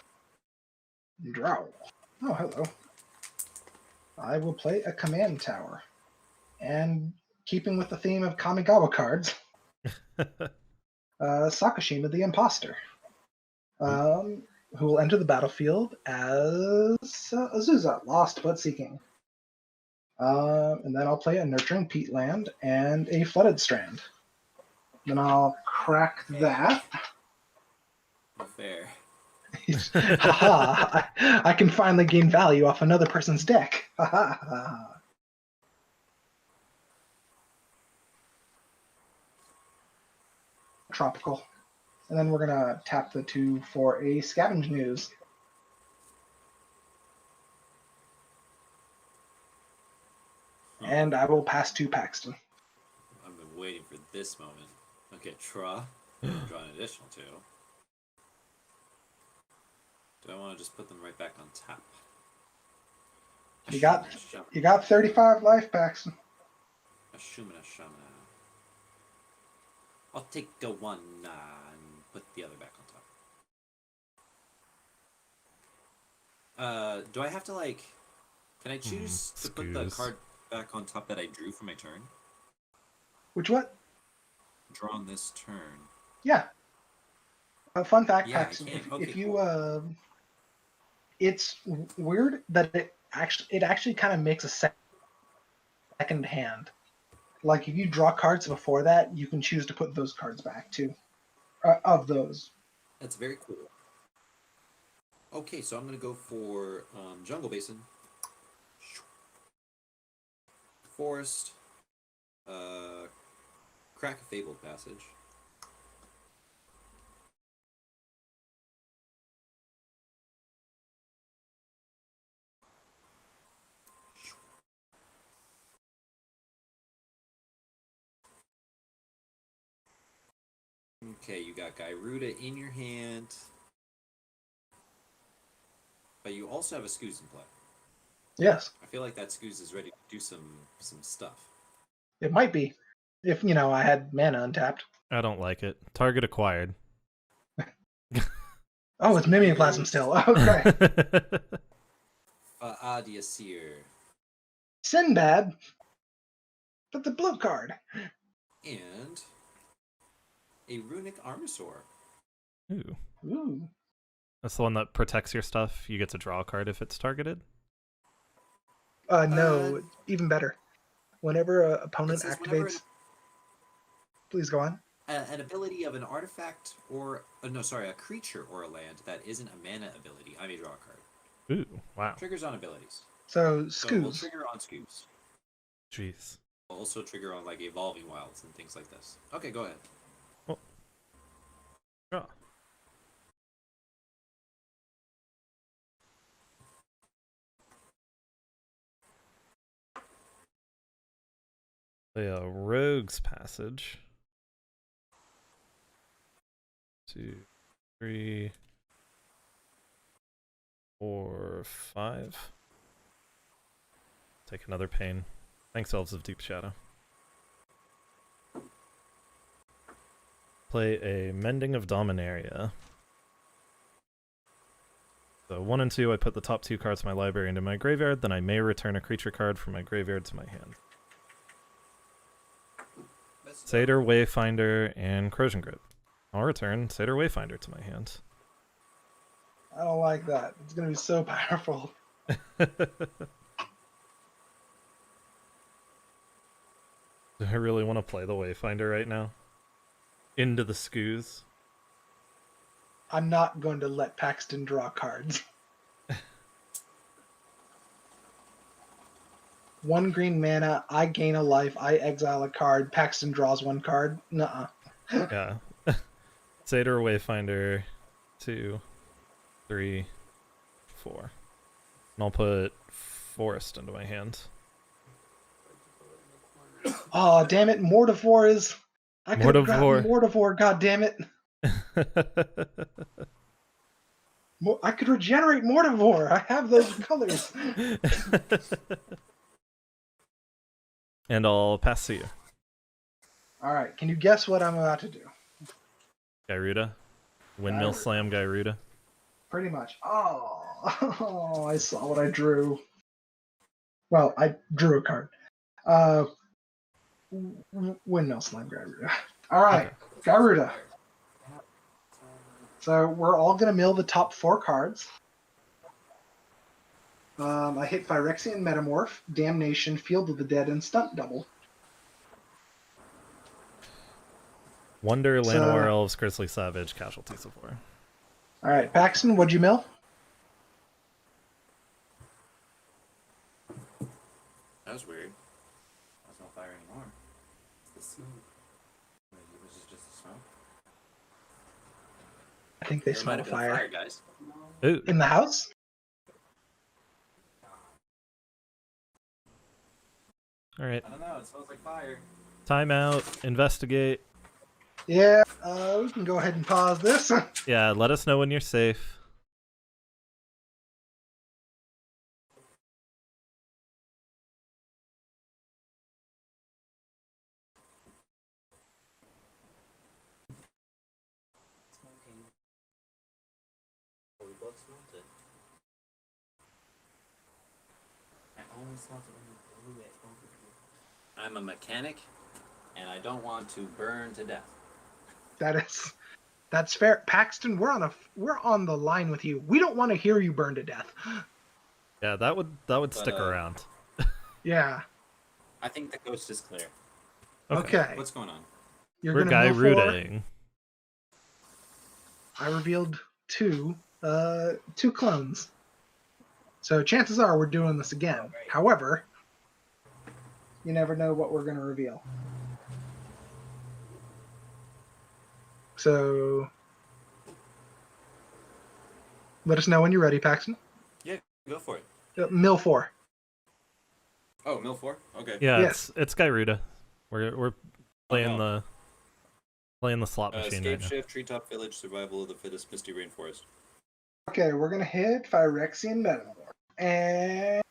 [SPEAKER 3] Draw. Oh, hello. I will play a command tower. And keeping with the theme of Kamigawa cards, Sakashima the Imposter, who will enter the battlefield as Azusa, Lost but Seeking. And then I'll play a Nurturing Peatland and a Flooded Strand. Then I'll crack that.
[SPEAKER 1] Fair.
[SPEAKER 3] Haha, I can finally gain value off another person's deck. Haha. Tropical. And then we're going to tap the 2 for a Scavenge News. And I will pass to Paxton.
[SPEAKER 1] I've been waiting for this moment. Okay, Tra. Draw an additional 2. Do I want to just put them right back on tap?
[SPEAKER 3] You got 35 life, Paxton.
[SPEAKER 1] Ashumana Shamana. I'll take a 1 and put the other back on top. Do I have to like? Can I choose to put the card back on top that I drew for my turn?
[SPEAKER 3] Which what?
[SPEAKER 1] Draw on this turn.
[SPEAKER 3] Yeah. Fun fact,
[SPEAKER 1] Yeah,
[SPEAKER 3] Paxton.
[SPEAKER 1] okay,
[SPEAKER 3] If you
[SPEAKER 1] cool.
[SPEAKER 3] it's weird that it actually kind of makes a second hand. Like if you draw cards before that, you can choose to put those cards back too. Of those.
[SPEAKER 1] That's very cool. Okay, so I'm gonna go for Jungle Basin, Forest, Crack a Fabled Passage. Okay, you got Gyruda in your hand. But you also have a Scooz in play.
[SPEAKER 3] Yes.
[SPEAKER 1] I feel like that Scooz is ready to do some stuff.
[SPEAKER 3] It might be. If, I had mana untapped.
[SPEAKER 2] I don't like it. Target acquired.
[SPEAKER 3] Oh, it's Mimeoplasm still. Okay.
[SPEAKER 1] Adiasir.
[SPEAKER 3] Sinbad. But the blue card.
[SPEAKER 1] And a Runic Armasaur.
[SPEAKER 2] Ooh.
[SPEAKER 3] Ooh.
[SPEAKER 2] That's the one that protects your stuff. You get to draw a card if it's targeted.
[SPEAKER 3] No, even better. Whenever an opponent activates... Please go on.
[SPEAKER 1] An ability of an artifact or... a creature or a land that isn't a mana ability, I may draw a card.
[SPEAKER 2] Ooh, wow.
[SPEAKER 1] Triggers on abilities.
[SPEAKER 3] So,
[SPEAKER 1] So we'll
[SPEAKER 3] Scooz.
[SPEAKER 1] trigger on Scooz.
[SPEAKER 2] Jeez.
[SPEAKER 1] We'll also trigger on, like, Evolving Wilds and things like this. Okay, go ahead.
[SPEAKER 2] Oh. Draw. Play a Rogue's Passage. 2, 3, 4, 5. Take another pain. Thanks, Elves of Deep Shadow. Play a Mending of Dominaria. So 1 and 2, I put the top 2 cards of my library into my graveyard, then I may return a creature card from my graveyard to my hand. Satyr, Wayfinder, and Corrosion Grip. I'll return Satyr Wayfinder to my hand.
[SPEAKER 3] I don't like that. It's going to be so powerful.
[SPEAKER 2] Do I really want to play the Wayfinder right now? into the scoos.
[SPEAKER 3] I'm not going to let Paxton draw cards. 1 green mana, I gain a life, I exile a card, Paxton draws 1 card. Nuh-uh.
[SPEAKER 2] Yeah. Satyr Wayfinder, 2, 3, 4. And I'll put Forest into my hand.
[SPEAKER 3] Oh, damn it, Mortivore is... I could have gotten
[SPEAKER 2] Mortivore.
[SPEAKER 3] Mortivore, god damn it. I could regenerate Mortivore. I have those colors.
[SPEAKER 2] And I'll pass to you.
[SPEAKER 3] Alright, can you guess what I'm about to do?
[SPEAKER 2] Gyruda. Windmill
[SPEAKER 3] Gyruda.
[SPEAKER 2] Slam Gyruda.
[SPEAKER 3] Pretty much. Oh, I saw what I drew. Well, I drew a card. Windmill Slam Gyruda. Alright,
[SPEAKER 2] Okay.
[SPEAKER 3] Gyruda. So we're all going to mill the top 4 cards. I hit Phyrexian Metamorph, Damnation, Field of the Dead, and Stunt Double.
[SPEAKER 2] Wonder, Llanowar Elves, Grizzly Savage, Casualties of War.
[SPEAKER 3] Alright, Paxton, what'd you mill?
[SPEAKER 1] That was weird. That's not fire anymore. It's the smoke. Wait, was it just the smoke?
[SPEAKER 3] I think they
[SPEAKER 1] There
[SPEAKER 3] smell
[SPEAKER 1] might have been
[SPEAKER 3] fire.
[SPEAKER 1] fire, guys.
[SPEAKER 2] Ooh.
[SPEAKER 3] In the house?
[SPEAKER 2] Alright.
[SPEAKER 1] I don't know. It smells like fire.
[SPEAKER 2] Timeout. Investigate.
[SPEAKER 3] Yeah, we can go ahead and pause this.
[SPEAKER 2] Yeah, let us know when you're safe.
[SPEAKER 1] Smoking. Oh, we both smelled it. I only smelled it when you blew it over here. I'm a mechanic, and I don't want to burn to death.
[SPEAKER 3] That's fair. Paxton, we're on the line with you. We don't want to hear you burn to death.
[SPEAKER 2] Yeah, that would stick around.
[SPEAKER 3] Yeah.
[SPEAKER 1] I think the coast is clear.
[SPEAKER 3] Okay.
[SPEAKER 1] What's going on?
[SPEAKER 3] You're
[SPEAKER 2] We're
[SPEAKER 3] gonna mill 4.
[SPEAKER 2] Gyrudaing.
[SPEAKER 3] I revealed 2 clones. So chances are we're doing this again. However, you never know what we're gonna reveal. So let us know when you're ready, Paxton.
[SPEAKER 1] Yeah, go for it.
[SPEAKER 3] Mill 4.
[SPEAKER 1] Oh, mill 4? Okay.
[SPEAKER 2] Yeah,
[SPEAKER 3] Yes.
[SPEAKER 2] it's Gyruda. We're playing the slot machine
[SPEAKER 1] Escape
[SPEAKER 2] right now.
[SPEAKER 1] shift, treetop village, survival of the fittest, misty rainforest.
[SPEAKER 3] Okay, we're gonna hit Phyrexian Metamorph and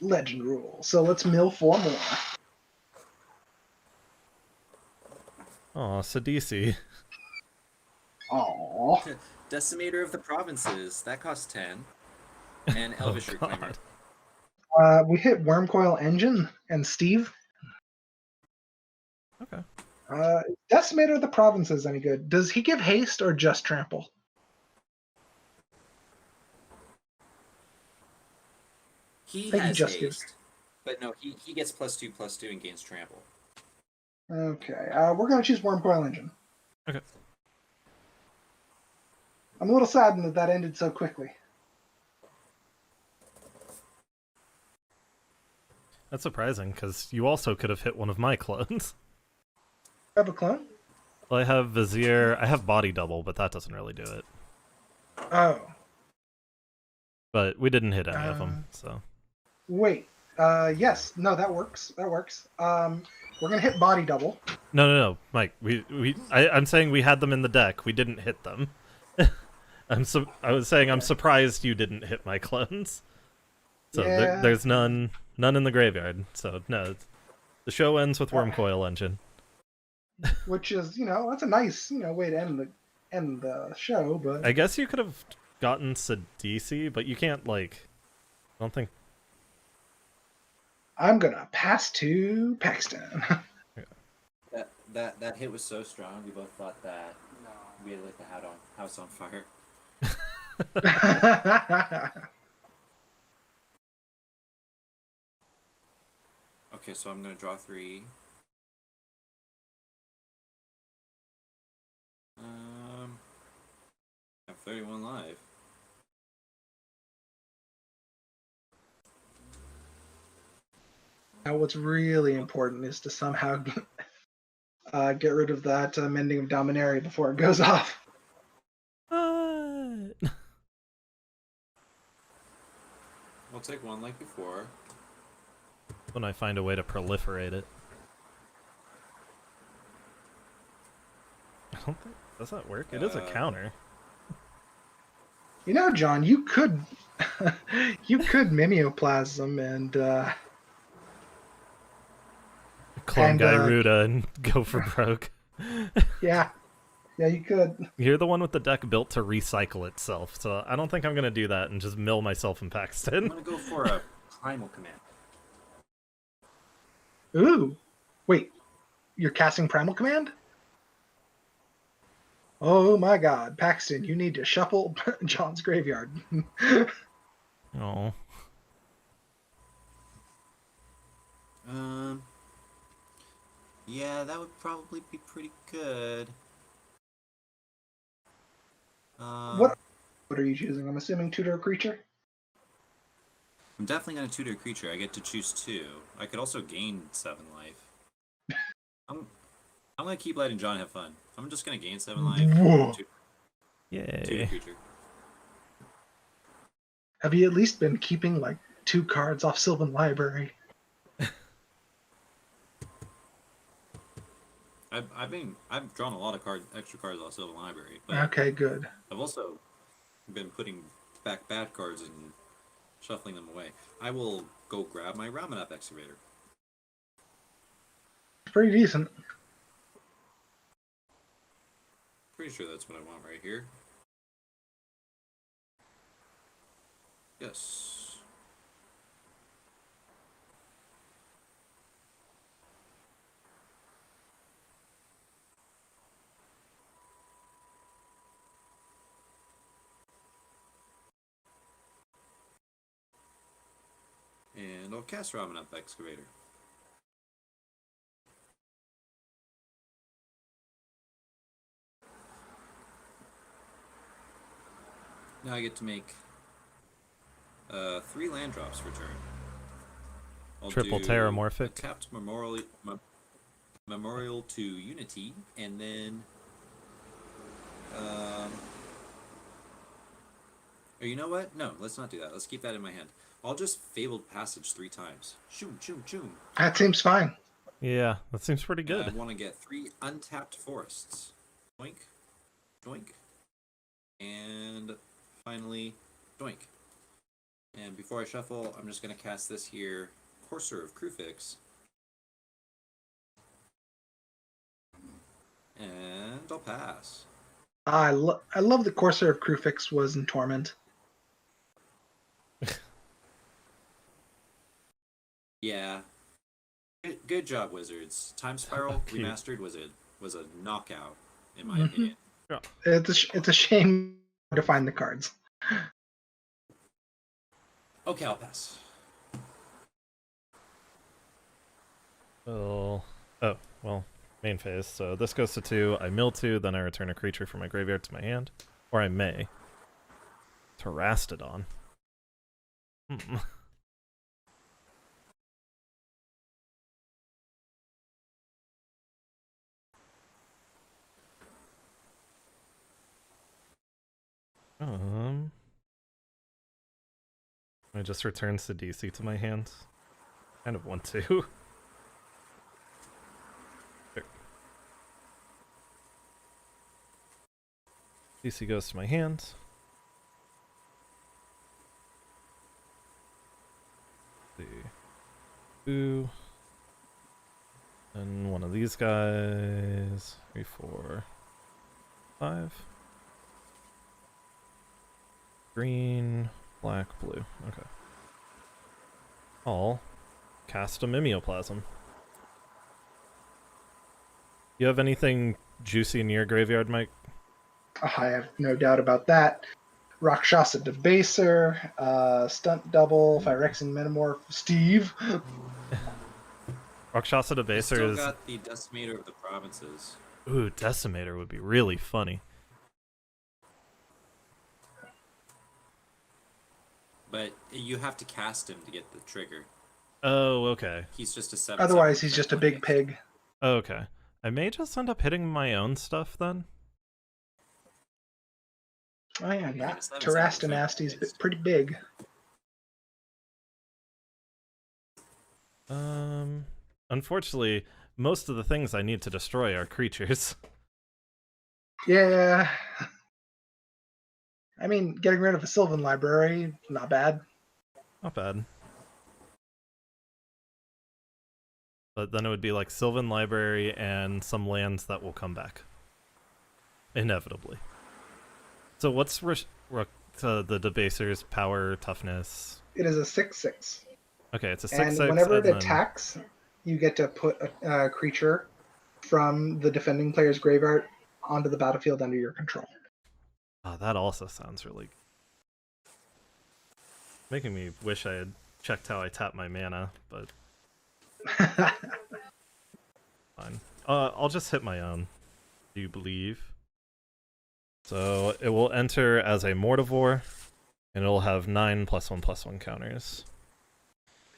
[SPEAKER 3] Legend Rule. So let's mill 4 more.
[SPEAKER 2] Aw, Sidisi.
[SPEAKER 3] Aww.
[SPEAKER 1] Decimator of the provinces. That costs 10. And Elvish Reclaimer.
[SPEAKER 3] We hit Wormcoil Engine and Steve.
[SPEAKER 2] Okay.
[SPEAKER 3] Decimator of the Provinces any good? Does he give haste or just trample?
[SPEAKER 1] He
[SPEAKER 3] Maybe
[SPEAKER 1] has
[SPEAKER 3] just
[SPEAKER 1] haste. But no, he gets +2/+2 and gains trample.
[SPEAKER 3] Okay, we're going to choose Wormcoil Engine.
[SPEAKER 2] Okay.
[SPEAKER 3] I'm a little saddened that ended so quickly.
[SPEAKER 2] That's surprising, because you also could have hit one of my clones.
[SPEAKER 3] You have a clone?
[SPEAKER 2] Well, I have Vizier, I have Body Double, but that doesn't really do it.
[SPEAKER 3] Oh.
[SPEAKER 2] But we didn't hit any of them, so...
[SPEAKER 3] Wait. Yes. No, that works. That works. We're going to hit Body Double.
[SPEAKER 2] No, Mike. I'm saying we had them in the deck. We didn't hit them. I was saying I'm surprised you didn't hit my clones. So
[SPEAKER 3] Yeah.
[SPEAKER 2] there's none in the graveyard. So no, the show ends with Wormcoil Engine.
[SPEAKER 3] Which is, that's a nice, way to end the show. But
[SPEAKER 2] I guess you could have gotten Sidisi, but you can't I don't think.
[SPEAKER 3] I'm gonna pass to Paxton.
[SPEAKER 1] That hit was so strong. We both thought that we had lit the house on fire. Okay, so I'm gonna draw 3. I have 31 live.
[SPEAKER 3] Now, what's really important is to somehow get rid of that Mending of Dominaria before it goes off.
[SPEAKER 2] What?
[SPEAKER 1] I'll take one like before.
[SPEAKER 2] When I find a way to proliferate it. I don't think... Does that work? It is a counter.
[SPEAKER 3] You know, John, you could you could mimeoplasm and
[SPEAKER 2] Clone
[SPEAKER 3] and,
[SPEAKER 2] Gyruda and go for broke.
[SPEAKER 3] yeah, you could.
[SPEAKER 2] You're the one with the deck built to recycle itself, so I don't think I'm gonna do that and just mill myself in
[SPEAKER 1] I'm
[SPEAKER 2] Paxton.
[SPEAKER 1] gonna go for a primal command.
[SPEAKER 3] Ooh, wait, you're casting Primal Command? Oh my God, Paxton, you need to shuffle John's graveyard.
[SPEAKER 2] Oh.
[SPEAKER 1] Yeah, that would probably be pretty good.
[SPEAKER 3] What are you choosing? I'm assuming tutor a creature.
[SPEAKER 1] I'm definitely gonna tutor a creature. I get to choose 2. I could also gain 7 life. I'm gonna keep letting John have fun. I'm just gonna gain 7 life.
[SPEAKER 3] Whoa.
[SPEAKER 1] Tutor
[SPEAKER 2] Yay.
[SPEAKER 1] creature.
[SPEAKER 3] Have you at least been keeping like 2 cards off Sylvan Library?
[SPEAKER 1] I've drawn a lot of extra cards off Sylvan Library, but
[SPEAKER 3] Okay, good.
[SPEAKER 1] I've also been putting back bad cards and shuffling them away. I will go grab my Ramanap Excavator.
[SPEAKER 3] Pretty decent.
[SPEAKER 1] Pretty sure that's what I want right here. Yes. And I'll cast Ramanap Excavator. Now I get to make 3 land drops for turn. I'll
[SPEAKER 2] Triple
[SPEAKER 1] do
[SPEAKER 2] Terramorphic.
[SPEAKER 1] a tapped memorial to Unity, and then or you know what? No, let's not do that. Let's keep that in my hand. I'll just Fabled Passage 3 times. Shoom, shoom, shoom.
[SPEAKER 3] That seems fine.
[SPEAKER 2] Yeah, that seems pretty
[SPEAKER 1] And
[SPEAKER 2] good.
[SPEAKER 1] I want to get 3 untapped forests. Doink, doink, and finally, doink. And before I shuffle, I'm just going to cast this here, Courser of Krufix. And I'll pass.
[SPEAKER 3] I love the Corsair of Krufix was in Torment.
[SPEAKER 1] Yeah. Good job, Wizards. Time Spiral
[SPEAKER 2] Cute.
[SPEAKER 1] Remastered was a knockout, in my opinion.
[SPEAKER 2] Yeah.
[SPEAKER 3] It's a shame to find the cards.
[SPEAKER 1] Okay, I'll pass.
[SPEAKER 2] Oh, well, main phase. So this goes to 2, I mill 2, then I return a creature from my graveyard to my hand. Or I may. Terastodon. I just returns the DC to my hand. Kind of want to. There. DC goes to my hand. Let's see. 2. And one of these guys. 3, 4, 5. Green, black, blue. Okay. I'll cast a Mimeoplasm. You have anything juicy in your graveyard, Mike?
[SPEAKER 3] I have no doubt about that. Rakshasa Debaser, Stunt Double, Phyrexian Metamorph, Steve.
[SPEAKER 2] Rakshasa
[SPEAKER 1] I
[SPEAKER 2] Debaser
[SPEAKER 1] still
[SPEAKER 2] is...
[SPEAKER 1] got the Decimator of the Provinces.
[SPEAKER 2] Ooh, Decimator would be really funny.
[SPEAKER 1] But you have to cast him to get the trigger.
[SPEAKER 2] Oh, okay.
[SPEAKER 1] He's just a 7/7.
[SPEAKER 3] Otherwise, he's just a big
[SPEAKER 1] haste.
[SPEAKER 3] pig.
[SPEAKER 2] Okay. I may just end up hitting my own stuff then.
[SPEAKER 3] Oh yeah,
[SPEAKER 1] Yeah,
[SPEAKER 3] that
[SPEAKER 1] 7/7
[SPEAKER 3] Terrastanasty's
[SPEAKER 1] haste.
[SPEAKER 3] pretty big.
[SPEAKER 2] Unfortunately, most of the things I need to destroy are creatures.
[SPEAKER 3] Yeah. I mean, getting rid of a Sylvan library, not bad.
[SPEAKER 2] Not bad. But then it would be like Sylvan Library and some lands that will come back. Inevitably. So what's the Debaser's power, toughness?
[SPEAKER 3] It is a 6/6.
[SPEAKER 2] Okay, it's a 6/6.
[SPEAKER 3] And whenever it
[SPEAKER 2] then...
[SPEAKER 3] attacks, you get to put a creature from the defending player's graveyard onto the battlefield under your control.
[SPEAKER 2] Oh, that also sounds really good. Making me wish I had checked how I tap my mana, but fine. I'll just hit my own. Do you believe? So it will enter as a Mortivore, and it'll have 9+1/+1 counters.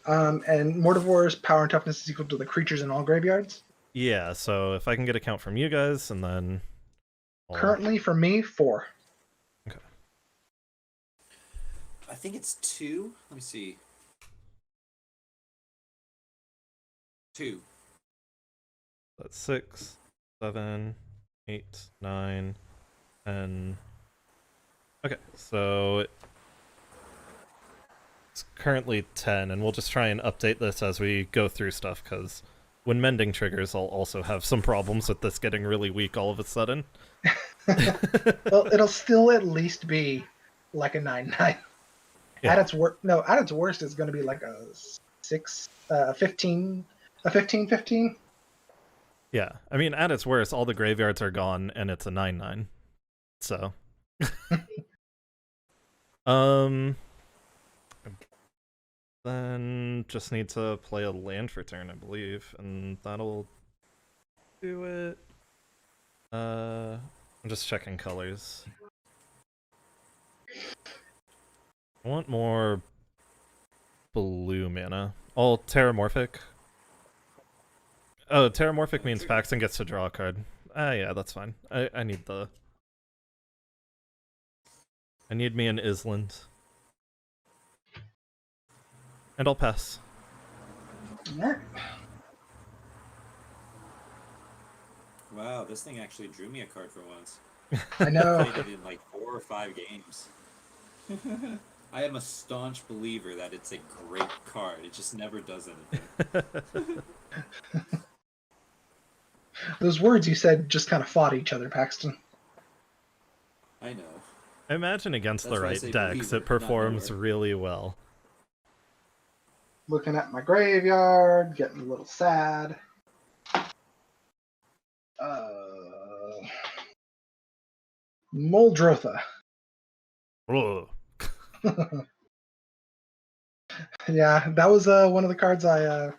[SPEAKER 3] And Mortivore's power and toughness is equal to the creatures in all graveyards?
[SPEAKER 2] Yeah, so if I can get a count from you guys, and then...
[SPEAKER 3] Currently, for me, 4.
[SPEAKER 2] Okay.
[SPEAKER 1] I think it's 2. Let me see. 2.
[SPEAKER 2] That's 6, 7, 8, 9, 10. Okay, so it's currently 10, and we'll just try and update this as we go through stuff, because when mending triggers, I'll also have some problems with this getting really weak all of a sudden.
[SPEAKER 3] Well, it'll still at least be like a 9/9.
[SPEAKER 2] Yeah.
[SPEAKER 3] At its worst, it's going to be like a 15, a 15/15.
[SPEAKER 2] Yeah, I mean, at its worst, all the graveyards are gone, and it's a 9/9. So, then just need to play a land for turn, I believe, and that'll do it. I'm just checking colors. I want more blue mana. All Terramorphic. Oh, Terramorphic means Paxton gets to draw a card. Yeah, that's fine. I need the... I need me an Island. And I'll pass.
[SPEAKER 3] Alright.
[SPEAKER 1] Wow, this thing actually drew me a card for once.
[SPEAKER 3] I know.
[SPEAKER 1] Played it in like 4 or 5 games. I am a staunch believer that it's a great card. It just never does anything.
[SPEAKER 3] Those words you said just kind of fought each other, Paxton.
[SPEAKER 1] I know.
[SPEAKER 2] I imagine against
[SPEAKER 1] That's
[SPEAKER 2] the
[SPEAKER 1] why I
[SPEAKER 2] right
[SPEAKER 1] say
[SPEAKER 2] decks,
[SPEAKER 1] believer,
[SPEAKER 2] it performs
[SPEAKER 1] not knower.
[SPEAKER 2] really well.
[SPEAKER 3] Looking at my graveyard, getting a little sad. Muldrotha.
[SPEAKER 2] Ugh.
[SPEAKER 3] Yeah, that was one of the cards I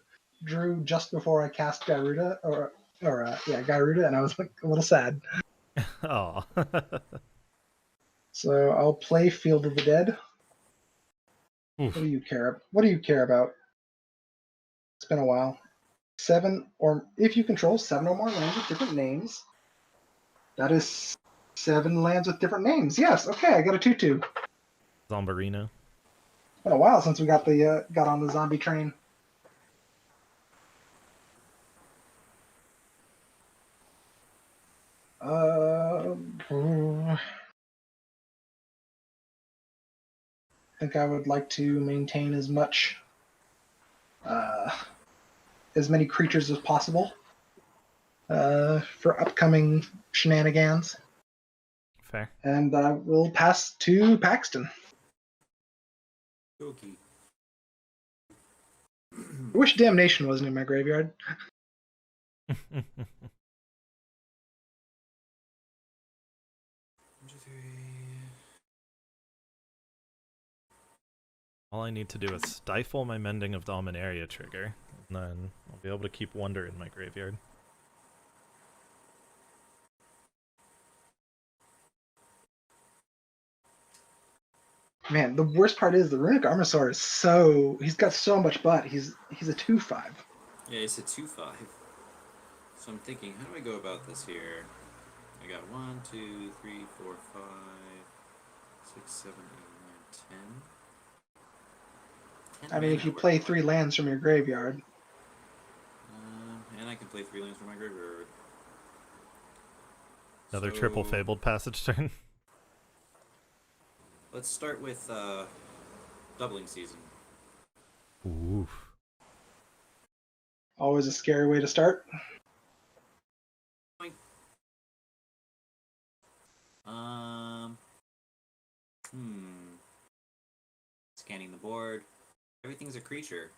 [SPEAKER 3] drew just before I cast Garuda, Garuda, and I was like a little sad.
[SPEAKER 2] Aw.
[SPEAKER 3] So I'll play Field of the Dead.
[SPEAKER 2] Oof.
[SPEAKER 3] What do you care about? It's been a while. 7, or if you control 7 or more lands with different names, that is 7 lands with different names. Yes, okay, I got a 2/2.
[SPEAKER 2] Zombarino.
[SPEAKER 3] It's been a while since we got on the zombie train. I think I would like to maintain as many creatures as possible for upcoming shenanigans.
[SPEAKER 2] Fair.
[SPEAKER 3] And we'll pass to Paxton.
[SPEAKER 1] Okay.
[SPEAKER 3] I wish Damnation wasn't in my graveyard.
[SPEAKER 2] All I need to do is stifle my Mending of Dominaria trigger, and then I'll be able to keep Wonder in my graveyard.
[SPEAKER 3] Man, the worst part is the Runic Armosaur is he's got so much butt. He's a 2/5.
[SPEAKER 1] Yeah, it's a 2/5. So I'm thinking, how do I go about this here? I got 1, 2, 3, 4, 5, 6, 7, 8, 9, 10.
[SPEAKER 3] I mean, if you play 3 lands from your graveyard.
[SPEAKER 1] And I can play 3 lands from my graveyard.
[SPEAKER 2] Another
[SPEAKER 1] So,
[SPEAKER 2] triple Fabled Passage turn.
[SPEAKER 1] Let's start with doubling season.
[SPEAKER 2] Oof.
[SPEAKER 3] Always a scary way to start.
[SPEAKER 1] Scanning the board. Everything's a creature.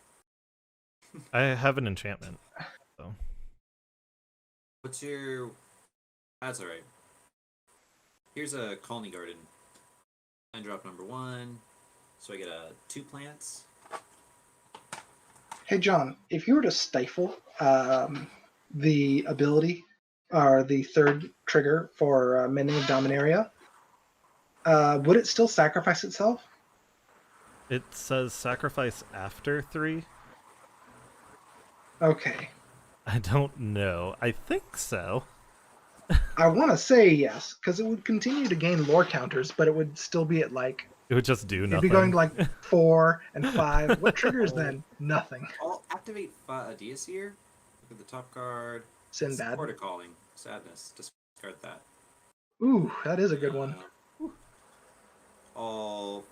[SPEAKER 2] I have an enchantment, so.
[SPEAKER 1] What's your... That's alright. Here's a Colony Garden. Land drop number 1. So I get 2 plants.
[SPEAKER 3] Hey, John, if you were to stifle the ability or the third trigger for Mending of Dominaria, would it still sacrifice itself?
[SPEAKER 2] It says sacrifice after 3.
[SPEAKER 3] Okay.
[SPEAKER 2] I don't know. I think so.
[SPEAKER 3] I want to say yes, because it would continue to gain lore counters, but it would still be at like...
[SPEAKER 2] It would just do nothing.
[SPEAKER 3] It'd be going to like 4 and 5. What triggers then? Nothing.
[SPEAKER 1] I'll activate Deaseer. Look at the top card.
[SPEAKER 3] Sinbad.
[SPEAKER 1] Porta Calling. Sadness. Discard that.
[SPEAKER 3] Ooh, that is a good one.
[SPEAKER 1] All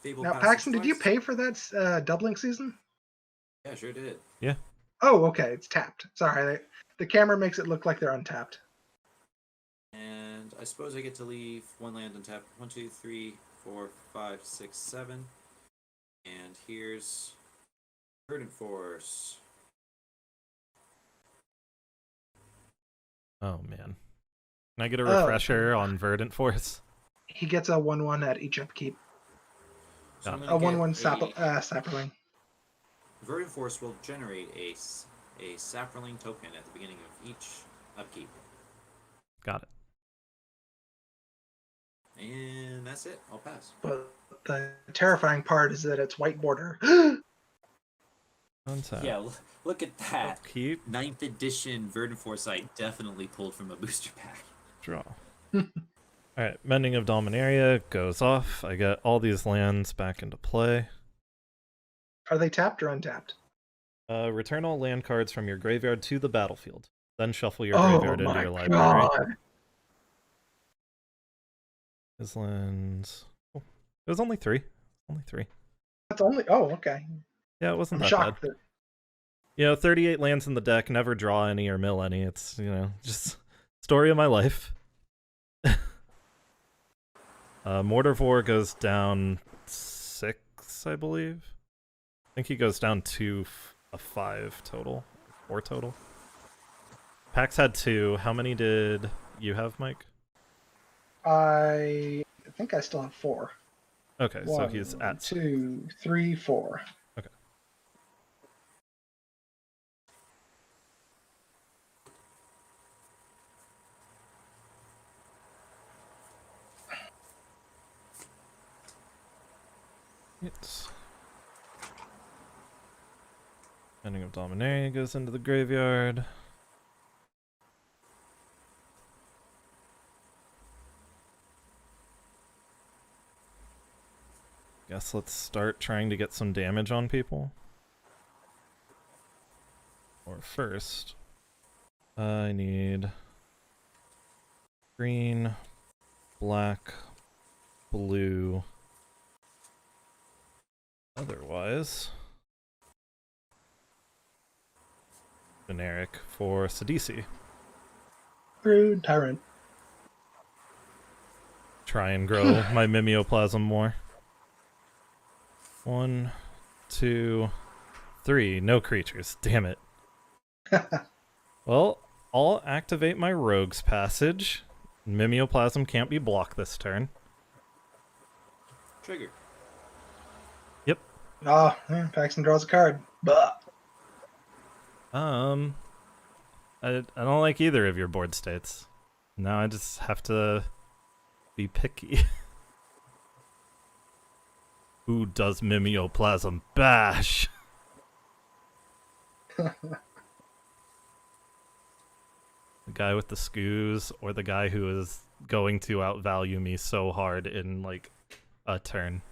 [SPEAKER 1] Fable
[SPEAKER 3] Now,
[SPEAKER 1] Passage
[SPEAKER 3] Paxton, did you
[SPEAKER 1] twice?
[SPEAKER 3] pay for that doubling season?
[SPEAKER 1] Yeah, sure did.
[SPEAKER 2] Yeah.
[SPEAKER 3] Oh, okay. It's tapped. Sorry. The camera makes it look like they're untapped.
[SPEAKER 1] And I suppose I get to leave 1 land untapped. 1, 2, 3, 4, 5, 6, 7. And here's Verdant Force.
[SPEAKER 2] Oh, man. Can I get a refresher
[SPEAKER 3] Oh.
[SPEAKER 2] on Verdant Force?
[SPEAKER 3] He gets a 1/1 at each upkeep.
[SPEAKER 1] So I'm
[SPEAKER 3] A
[SPEAKER 1] gonna
[SPEAKER 3] 1/1
[SPEAKER 1] get
[SPEAKER 3] sapperling.
[SPEAKER 1] Verdant Force will generate a Sapperling token at the beginning of each upkeep.
[SPEAKER 2] Got it.
[SPEAKER 1] And that's it. I'll pass.
[SPEAKER 3] But the terrifying part is that it's white border.
[SPEAKER 2] Untap.
[SPEAKER 1] Yeah, look at that.
[SPEAKER 2] Keep.
[SPEAKER 1] 9th edition Verdant Force I definitely pulled from a booster pack.
[SPEAKER 2] Draw. Alright, Mending of Dominaria goes off. I get all these lands back into play.
[SPEAKER 3] Are they tapped or untapped?
[SPEAKER 2] Return all land cards from your graveyard to the battlefield. Then shuffle your
[SPEAKER 3] Oh
[SPEAKER 2] graveyard into
[SPEAKER 3] my
[SPEAKER 2] your library.
[SPEAKER 3] God.
[SPEAKER 2] His lands. Oh, it was only 3. Only 3.
[SPEAKER 3] That's only... Oh, okay.
[SPEAKER 2] Yeah, it wasn't
[SPEAKER 3] I'm
[SPEAKER 2] that
[SPEAKER 3] shocked
[SPEAKER 2] bad.
[SPEAKER 3] that...
[SPEAKER 2] You know, 38 lands in the deck, never draw any or mill any. It's, you know, just story of my life. Mortarvore goes down 6, I believe. I think he goes down to a 5 total. 4 total. Pax had 2. How many did you have, Mike?
[SPEAKER 3] I think I still have 4.
[SPEAKER 2] Okay, so
[SPEAKER 3] 1,
[SPEAKER 2] he's at
[SPEAKER 3] 2, 3, 4.
[SPEAKER 2] Okay. It's Ending of Dominaria goes into the graveyard. Guess let's start trying to get some damage on people. Or first, I need green, black, blue. Otherwise, generic for Sidisi.
[SPEAKER 3] Rude tyrant.
[SPEAKER 2] Try and grow my mimeoplasm more. 1, 2, 3. No creatures. Damn it. Well, I'll activate my Rogue's Passage. Mimeoplasm can't be blocked this turn.
[SPEAKER 1] Trigger.
[SPEAKER 2] Yep.
[SPEAKER 3] Oh, Paxton draws a card. Bah.
[SPEAKER 2] I don't like either of your board states. Now I just have to be picky. Who does Mimeoplasm bash? The guy with the scoos, or the guy who is going to outvalue me so hard in like a turn,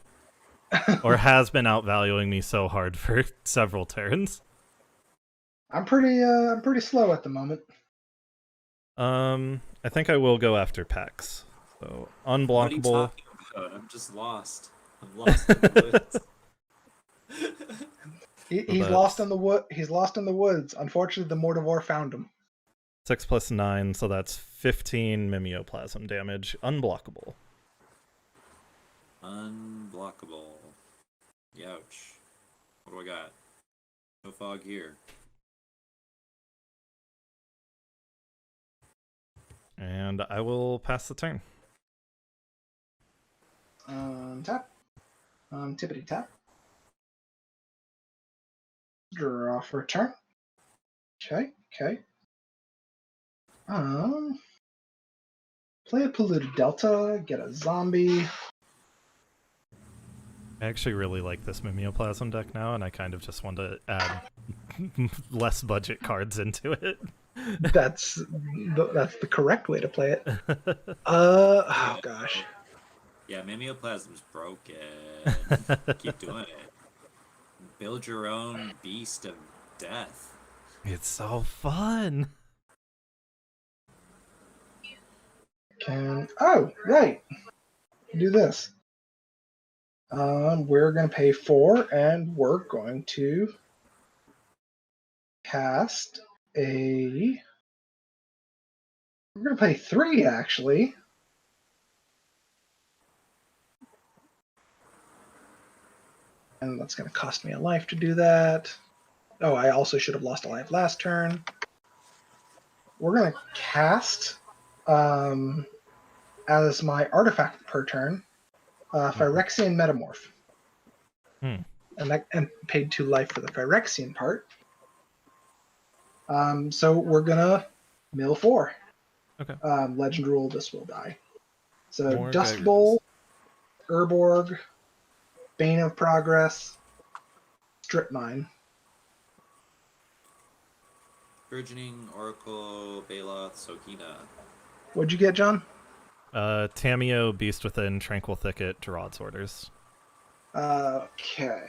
[SPEAKER 2] or has been outvaluing me so hard for several turns.
[SPEAKER 3] I'm pretty slow at the moment.
[SPEAKER 2] I think I will go after Pax. So
[SPEAKER 1] What are you
[SPEAKER 2] unblockable.
[SPEAKER 1] talking about? I'm just lost. I'm lost in the woods.
[SPEAKER 3] He's lost in the wood. He's lost in the woods. Unfortunately, the Mortivore found him.
[SPEAKER 2] 6 plus 9, so that's 15 Mimeoplasm damage. Unblockable.
[SPEAKER 1] Unblockable. Youch. What do I got? No fog here.
[SPEAKER 2] And I will pass the turn.
[SPEAKER 3] Tap. Tippity tap. Draw for a turn. Okay. Play a polluted delta. Get a zombie.
[SPEAKER 2] I actually really like this Mimeoplasm deck now, and I kind of just want to add less budget cards into it.
[SPEAKER 3] That's the correct way to play it. Oh gosh.
[SPEAKER 1] Yeah, Mimeoplasm's broken. Keep doing it. Build your own beast of death.
[SPEAKER 2] It's so fun.
[SPEAKER 3] Oh, right. Do this. We're going to pay 4, and we're going to cast a... We're going to pay 3, actually. And that's going to cost me a life to do that. Oh, I also should have lost a life last turn. We're going to cast, as my artifact per turn, Phyrexian Metamorph. And paid 2 life for the Phyrexian part. So we're gonna mill 4.
[SPEAKER 2] Okay.
[SPEAKER 3] Legend rule, this will die. So
[SPEAKER 2] More
[SPEAKER 3] Dust
[SPEAKER 2] Gyarados.
[SPEAKER 3] Bowl, Urborg, Bane of Progress, Strip Mine.
[SPEAKER 1] Burgeoning Oracle, Baloth, Sokina.
[SPEAKER 3] What'd you get, John?
[SPEAKER 2] Tameo, Beast Within, Tranquil Thicket, Gerard's Orders.
[SPEAKER 3] Okay.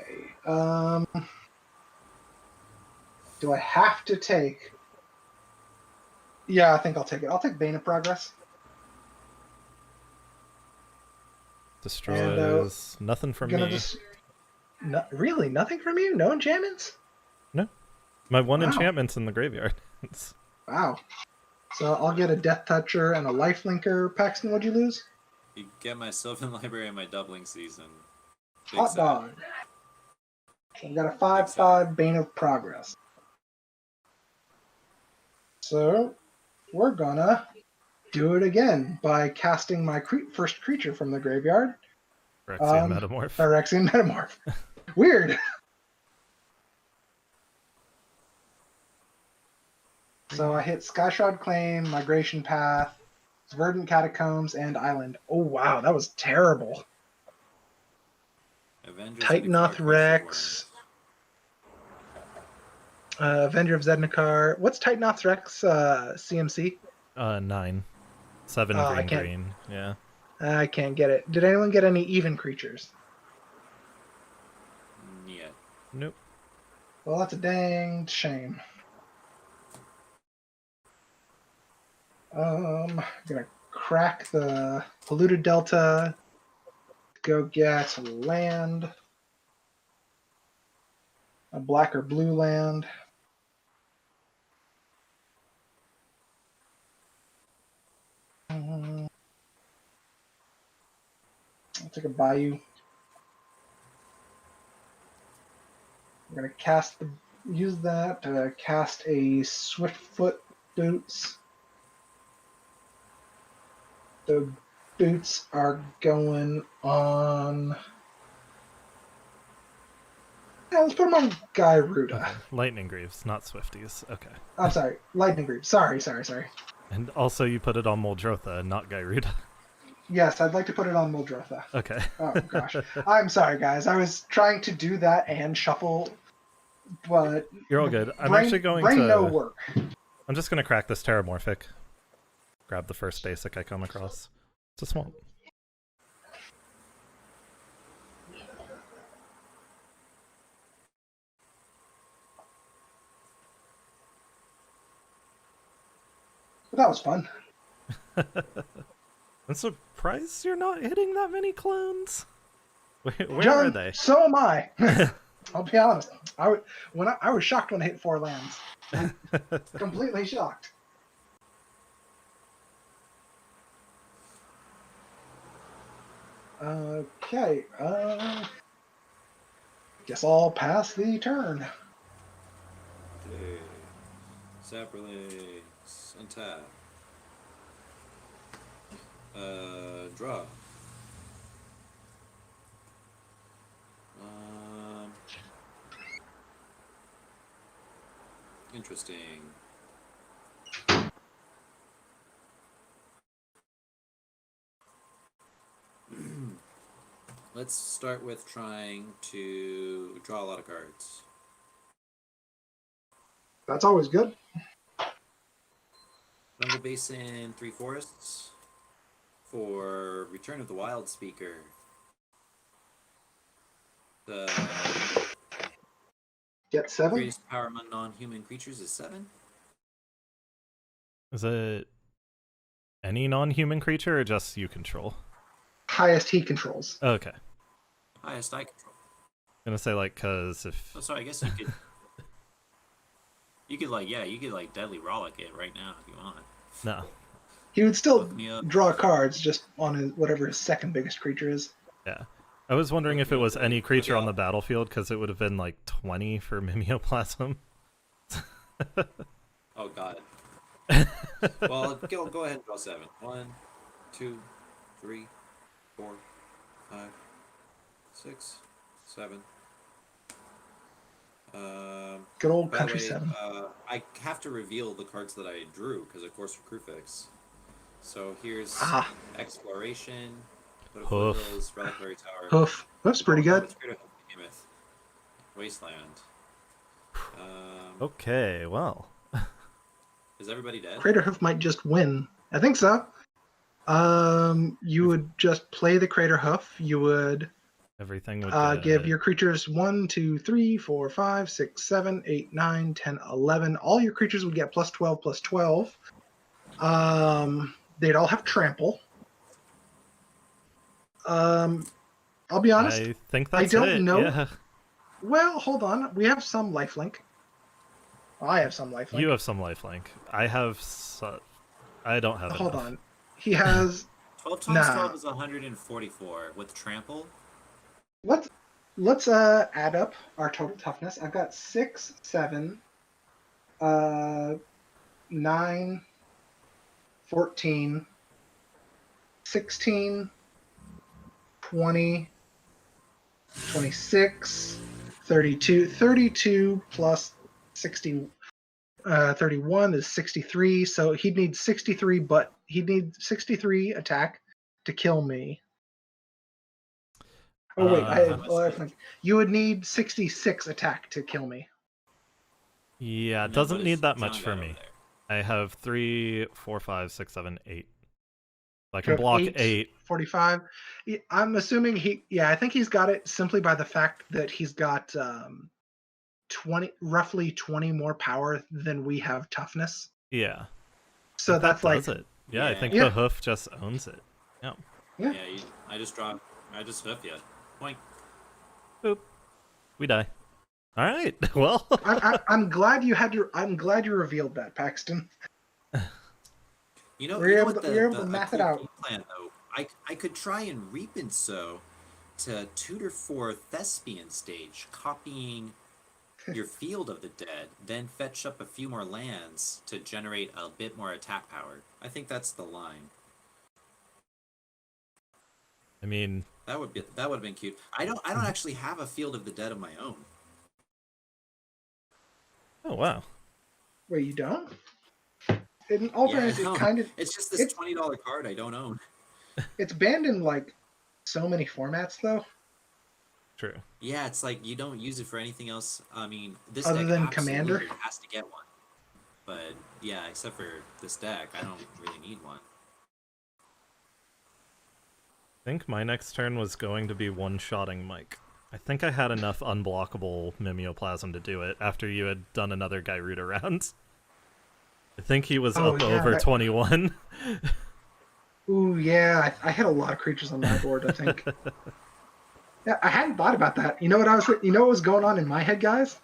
[SPEAKER 3] Do I have to take... Yeah, I think I'll take it. I'll take Bane of Progress.
[SPEAKER 2] Destroys nothing from me.
[SPEAKER 3] Really? Nothing from you? No enchantments?
[SPEAKER 2] No. My one
[SPEAKER 3] Wow.
[SPEAKER 2] enchantment's in the graveyard.
[SPEAKER 3] Wow. So I'll get a Death Toucher and a Lifelinker. Paxton, what'd you lose?
[SPEAKER 1] You get my Sylvan Library and my doubling season. Big
[SPEAKER 3] Hot
[SPEAKER 1] sad.
[SPEAKER 3] dog. So I've got a 5/5 Bane of Progress. So we're gonna do it again by casting my first creature from the graveyard.
[SPEAKER 2] Phyrexian Metamorph.
[SPEAKER 3] Phyrexian Metamorph. Weird. So I hit Skyshroud Claim, Migration Path, Verdant Catacombs, and Island. Oh wow, that was terrible.
[SPEAKER 1] Avengers
[SPEAKER 3] Titanoth
[SPEAKER 1] Zendikar,
[SPEAKER 3] Rex. Avenger of Zendikar. What's Titanoth Rex CMC?
[SPEAKER 2] 9. 7
[SPEAKER 3] Oh, I
[SPEAKER 2] green,
[SPEAKER 3] can't-
[SPEAKER 2] green. Yeah.
[SPEAKER 3] I can't get it. Did anyone get any even creatures?
[SPEAKER 1] Yeah.
[SPEAKER 2] Nope.
[SPEAKER 3] Well, that's a dang shame. I'm gonna crack the polluted delta. Go get land. A black or blue land. I'll take a Bayou. I'm gonna use that to cast a Swiftfoot Boots. The boots are going on. Yeah, let's put them on Gyruda.
[SPEAKER 2] Lightning Greaves, not Swifties. Okay.
[SPEAKER 3] I'm sorry, Lightning Greaves. Sorry.
[SPEAKER 2] And also you put it on Muldrotha, not Gyruda.
[SPEAKER 3] Yes, I'd like to put it on Muldrotha.
[SPEAKER 2] Okay.
[SPEAKER 3] Oh gosh, I'm sorry, guys. I was trying to do that and shuffle, but
[SPEAKER 2] You're all good. I'm
[SPEAKER 3] brain
[SPEAKER 2] actually going
[SPEAKER 3] brain no
[SPEAKER 2] to.
[SPEAKER 3] work.
[SPEAKER 2] I'm just gonna crack this Terramorphic. Grab the first basic I come across. It's a swamp.
[SPEAKER 3] But that was fun.
[SPEAKER 2] I'm surprised you're not hitting that many clones. Where
[SPEAKER 3] John,
[SPEAKER 2] are they?
[SPEAKER 3] so am I. I'll be honest. I was shocked when I hit 4 lands. Completely shocked. Okay. Guess I'll pass the turn.
[SPEAKER 1] Okay. Saprolix. Untap. Draw. Interesting. Let's start with trying to draw a lot of cards.
[SPEAKER 3] That's always good.
[SPEAKER 1] Jungle Basin, 3 forests. For Return of the Wild Speaker. The
[SPEAKER 3] Get 7.
[SPEAKER 1] greatest power among non-human creatures is 7.
[SPEAKER 2] Is it any non-human creature or just you control?
[SPEAKER 3] Highest he controls.
[SPEAKER 2] Okay.
[SPEAKER 1] Highest I control.
[SPEAKER 2] I'm gonna say like, cause if
[SPEAKER 1] Oh, sorry, I guess you could. You could like Deadly Rollick it right now if you want.
[SPEAKER 2] no,
[SPEAKER 3] He would still
[SPEAKER 1] Look me up.
[SPEAKER 3] draw cards just on his, whatever his second biggest creature is.
[SPEAKER 2] yeah. I was wondering if it was any creature
[SPEAKER 1] Okay,
[SPEAKER 2] on the battlefield, because it would have been like 20 for Mimeoplasm.
[SPEAKER 1] Oh god. Well, go ahead and draw 7. 1, 2, 3, 4, 5, 6, 7.
[SPEAKER 3] Good old
[SPEAKER 1] By the
[SPEAKER 3] country
[SPEAKER 1] way,
[SPEAKER 3] 7.
[SPEAKER 1] I have to reveal the cards that I drew because, of course, for Crufix. So here's
[SPEAKER 3] Ah,
[SPEAKER 1] Exploration,
[SPEAKER 2] Hoof.
[SPEAKER 1] Hills, Reliquary Tower.
[SPEAKER 3] hoof. That's pretty good.
[SPEAKER 1] It's Crater Hoof, Behemoth, Wasteland.
[SPEAKER 2] Okay, well.
[SPEAKER 1] Is everybody dead?
[SPEAKER 3] Crater hoof might just win. I think so. You would just play the crater hoof. You would
[SPEAKER 2] Everything would
[SPEAKER 3] give your creatures 1, 2, 3, 4, 5, 6, 7, 8, 9, 10, 11. All your creatures would get plus 12, plus 12. They'd all have trample. I'll be honest.
[SPEAKER 2] I think that's
[SPEAKER 3] don't
[SPEAKER 2] it.
[SPEAKER 3] know.
[SPEAKER 2] Yeah.
[SPEAKER 3] Well, hold on. We have some lifelink. I have some lifelink.
[SPEAKER 2] You have some lifelink. I have. I don't have.
[SPEAKER 3] Hold
[SPEAKER 2] enough.
[SPEAKER 3] on. He has.
[SPEAKER 1] 12 times
[SPEAKER 3] Nah.
[SPEAKER 1] 12 is 144 with Trample.
[SPEAKER 3] Let's add up our total toughness. I've got 6, 7, 9, 14, 16, 20, 26, 32. 32 plus 60, 31 is 63. So he'd need 63, but he'd need 63 attack to kill me. Oh wait, you would need 66 attack to kill me.
[SPEAKER 2] Yeah, it
[SPEAKER 1] No,
[SPEAKER 2] doesn't
[SPEAKER 1] what
[SPEAKER 2] need
[SPEAKER 1] is
[SPEAKER 2] that much
[SPEAKER 1] John
[SPEAKER 2] for
[SPEAKER 1] got
[SPEAKER 2] me.
[SPEAKER 1] over there?
[SPEAKER 2] I have 3, 4, 5, 6, 7, 8. So I
[SPEAKER 3] You
[SPEAKER 2] can
[SPEAKER 3] have
[SPEAKER 2] block 8.
[SPEAKER 3] 45. I'm assuming I think he's got it simply by the fact that he's got roughly 20 more power than we have toughness.
[SPEAKER 2] Yeah.
[SPEAKER 3] So that's like
[SPEAKER 2] does it. Yeah, I think
[SPEAKER 3] Yeah.
[SPEAKER 2] the hoof just owns it. Yeah.
[SPEAKER 3] Yeah.
[SPEAKER 1] I just hoof you. Point.
[SPEAKER 2] Boop. We die. All right. Well.
[SPEAKER 3] I'm glad you revealed that, Paxton.
[SPEAKER 1] You know,
[SPEAKER 3] We're able
[SPEAKER 1] what
[SPEAKER 3] to math it out.
[SPEAKER 1] game plan though. I could try and Reap and Sow to tutor for Thespian stage, copying your Field of the Dead, then fetch up a few more lands to generate a bit more attack power. I think that's the line.
[SPEAKER 2] I mean,
[SPEAKER 1] that would have been cute. I don't actually have a Field of the Dead of my own.
[SPEAKER 2] oh wow.
[SPEAKER 3] Wait, you don't? In all fairness,
[SPEAKER 1] I don't.
[SPEAKER 3] it kind of
[SPEAKER 1] It's just this $20 card I don't own.
[SPEAKER 3] It's banned in like so many formats though,
[SPEAKER 2] True.
[SPEAKER 1] Yeah, it's like you don't use it for anything else. I mean, this
[SPEAKER 3] other
[SPEAKER 1] deck
[SPEAKER 3] than
[SPEAKER 1] absolutely
[SPEAKER 3] Commander.
[SPEAKER 1] has to get one. But yeah, except for this deck, I don't really need one.
[SPEAKER 2] I think my next turn was going to be one-shotting Mike. I think I had enough unblockable Mimeoplasm to do it after you had done another Gyruda round. I think he was
[SPEAKER 3] Oh
[SPEAKER 2] up
[SPEAKER 3] yeah.
[SPEAKER 2] over 21.
[SPEAKER 3] Ooh yeah. I had a lot of creatures on my board. I think. Yeah, I hadn't thought about that. You know what I was? You know what was going on in my head, guys?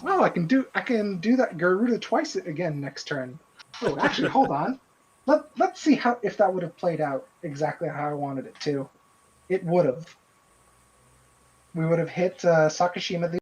[SPEAKER 3] Oh, I can do that Garuda twice again next turn. Oh, actually, hold on. Let's see how if that would have played out exactly how I wanted it to. It would have. We would have hit Sakashima the